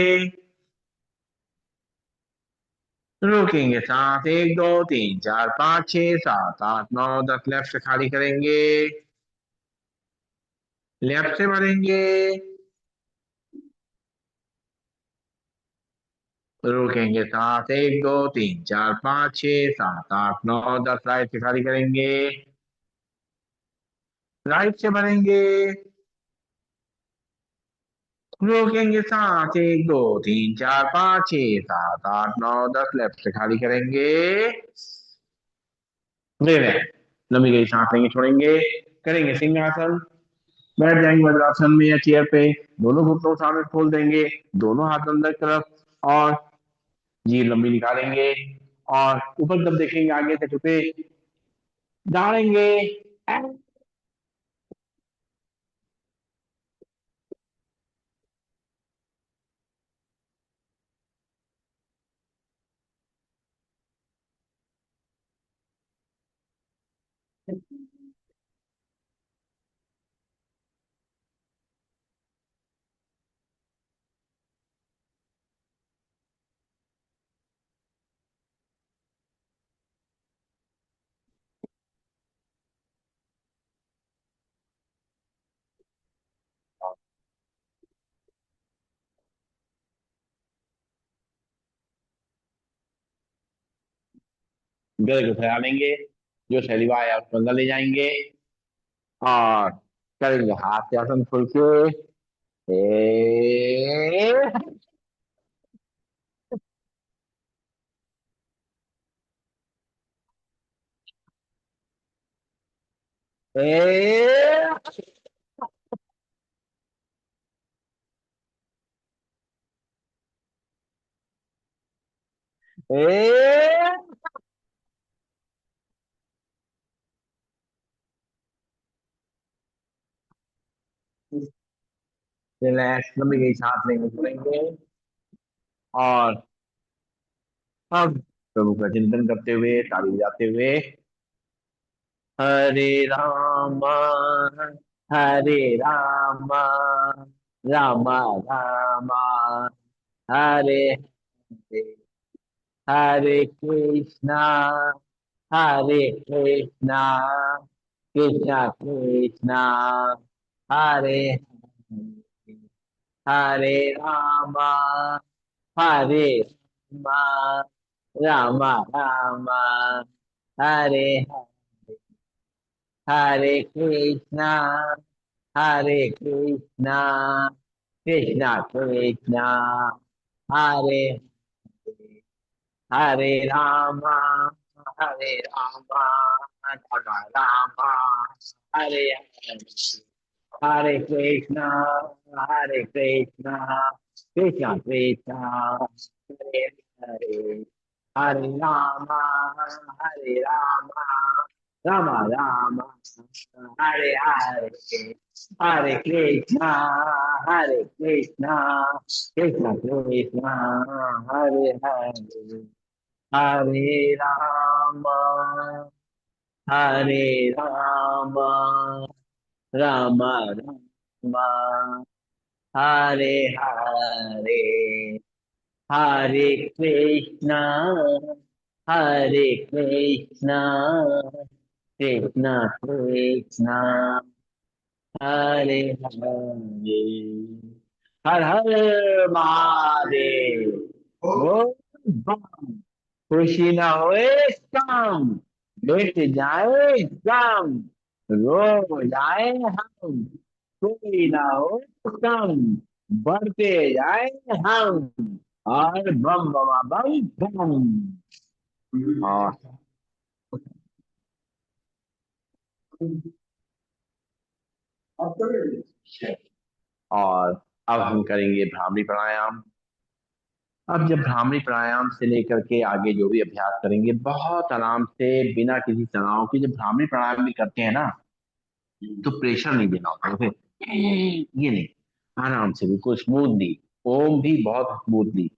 रोकेंगे सांस, 1 2 3 4 5 6 7 8 9 10, लेफ्ट से खाली करेंगे, लेफ्ट से भरेंगे, रोकेंगे सांस, 1 2 3 4 5 6 7 8 9 10, राइट से खाली करेंगे, राइट से भरेंगे, रोकेंगे सांस, 1 2 3 4 5 6 7 8 9 10, लेफ्ट से खाली करेंगे, ले रहे हैं, लंबी गई सांस लेंगे, छोड़ेंगे, करेंगे सिंहासन, बैठ जाएंगे वज्रासन में या चेयर पे, दोनों घुटनों को सामने खोल देंगे, दोनों हाथ अंदर की तरफ, और जी लंबी निकालेंगे, और ऊपर जब देखेंगे आगे तक पे डालेंगे, गले को फैला लेंगे, जो सैलिवा आया उसको अंदर ले जाएंगे, और करेंगे हाथ से आसन खुल के, ए, ए, ए, रिलैक्स, लंबी गई सांस लेंगे, छोड़ेंगे, और अब प्रभु का चिंतन करते हुए, ताली बजाते हुए, हरे रामा, हरे रामा, रामा रामा, हरे हरे, हरे कृष्णा, हरे कृष्णा, कृष्णा कृष्णा, हरे हरे, हरे रामा, हरे रामा, रामा रामा, हरे हरे, हरे कृष्णा, हरे कृष्णा, कृष्णा कृष्णा, हरे हरे, हरे रामा, हरे रामा, रामा रामा, हरे हरे, हरे कृष्णा, हरे कृष्णा, कृष्णा कृष्णा, हरे हरे, हरे रामा, हरे रामा, रामा रामा, हरे हरे, हरे कृष्णा, हरे कृष्णा, कृष्णा कृष्णा, हरे हरे, हरे राम, हरे राम राम राम हरे हरे हरे कृष्णा हरे कृष्णा कृष्णा कृष्णा हरे हरे हर हर महादेव बोल बम। खुशी न होए कम मिट जाए गम रो जाए हम कोई ना हो कम बढ़ते जाए हम और बम बम बम बम। हाँ। और अब हम करेंगे भ्रामरी प्राणायाम। अब जब भ्रामरी प्राणायाम से लेकर के आगे जो भी अभ्यास करेंगे बहुत आराम से बिना किसी तनाव के जब भ्रामरी प्राणायाम भी करते हैं ना तो प्रेशर नहीं देना होता है उसे। ये नहीं, आराम से बिल्कुल स्मूथली, ओम भी बहुत स्मूथली।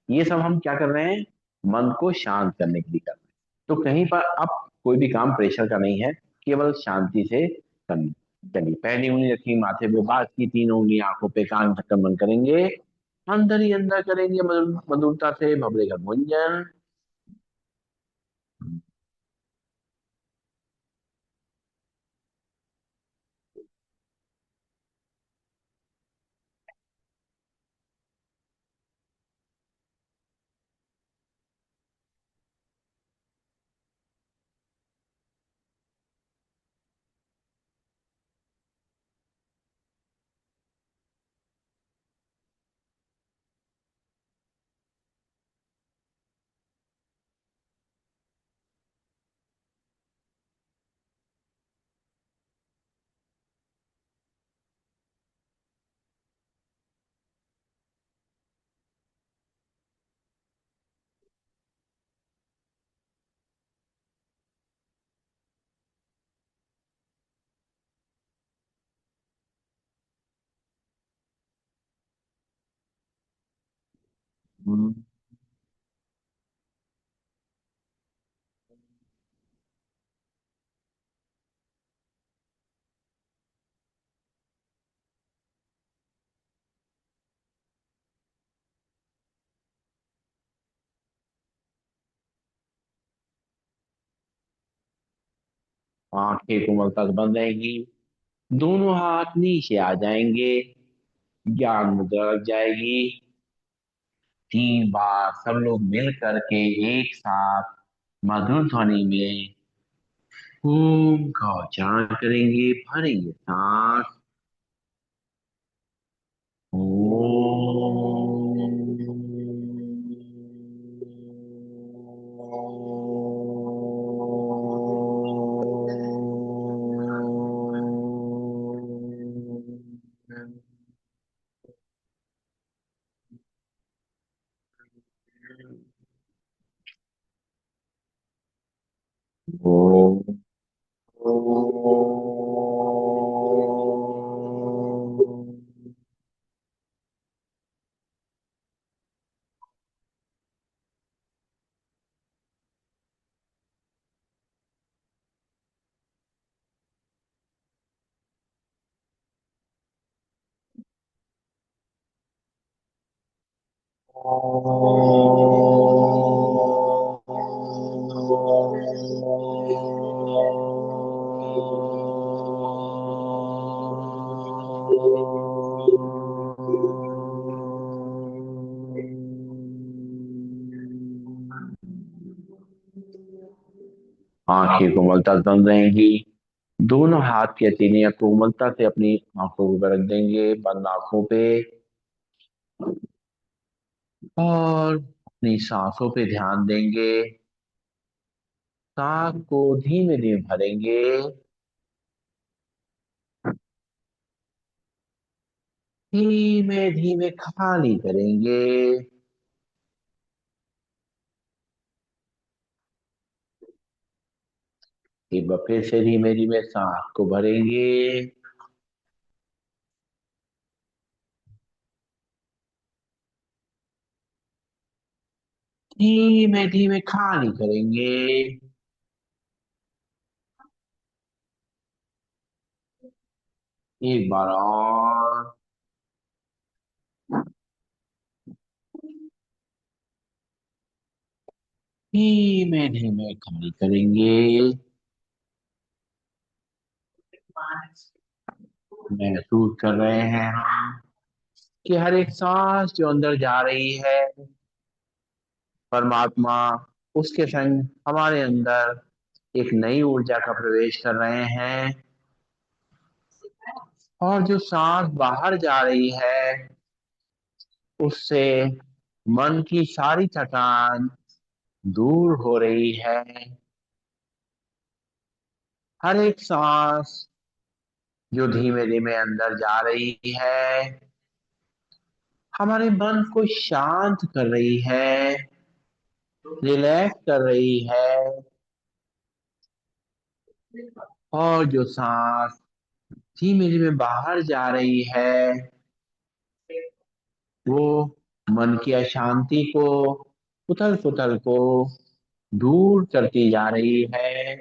ये सब हम क्या कर रहे हैं, मन को शांत करने के लिए कर रहे हैं। तो कहीं पर अब कोई भी काम प्रेशर का नहीं है, केवल शांति से करनी। चलिए, पहली उंगली रखी माथे पे, बात की तीन उंगली आंखों पे, कान ढक्कन बंद करेंगे, अंदर ही अंदर करेंगे मधुरता से भबरे का गुंजन। आंखें कोमलता से बंद रहेगी, दोनों हाथ नीचे आ जाएंगे, ज्ञान मुद्रा लग जाएगी। 3 बार सब लोग मिल करके एक साथ मधुर ध्वनि में ओम का उच्चारण करेंगे, भरेंगे सांस। ओम। आंखें कोमलता से बंद रहेंगी, दोनों हाथ की हथेलियां कोमलता से अपनी आंखों के ऊपर रख देंगे, बंद आंखों पे, और अपनी सांसों पे ध्यान देंगे। सांस को धीमे धीमे भरेंगे, धीमे धीमे खाली करेंगे। एक बार फिर से धीमे धीमे सांस को भरेंगे, धीमे धीमे खाली करेंगे। एक बार और। धीमे धीमे खाली करेंगे। महसूस कर रहे हैं हम कि हर एक सांस जो अंदर जा रही है, परमात्मा उसके संग हमारे अंदर एक नई ऊर्जा का प्रवेश कर रहे हैं। और जो सांस बाहर जा रही है, उससे मन की सारी थकान दूर हो रही है। हर एक सांस जो धीमे धीमे अंदर जा रही है, हमारे मन को शांत कर रही है, रिलैक्स कर रही है। और जो सांस धीमे धीमे बाहर जा रही है, वो मन की अशांति को, उथल पुथल को दूर करती जा रही है।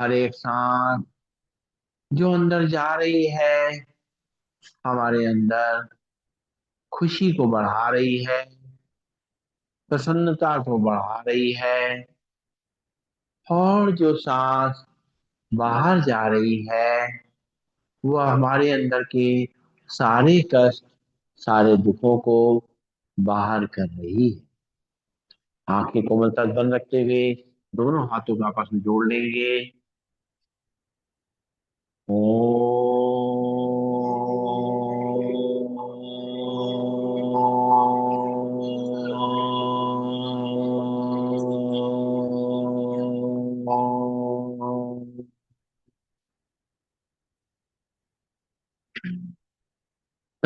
हर एक सांस जो अंदर जा रही है, हमारे अंदर खुशी को बढ़ा रही है, प्रसन्नता को बढ़ा रही है। और जो सांस बाहर जा रही है, वह हमारे अंदर के सारे कष्ट, सारे दुखों को बाहर कर रही है। आंखें कोमलता से बंद रखते हुए दोनों हाथों को आपस में जोड़ लेंगे। ओम।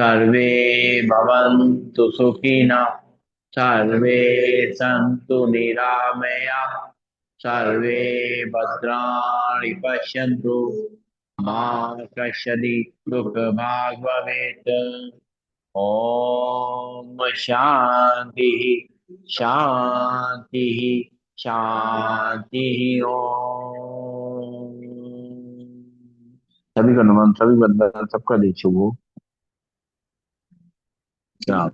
सर्वे भवन्तु सुखिनः, सर्वे सन्तु निरामयाः, सर्वे भद्राणि पश्यन्तु, मा कश्चित् दुःखभाग् भवेत्। ओम शांति शांति शांति। ओम। सभी का नमन, सभी बंदन, सबका दे शुभ हो। क्या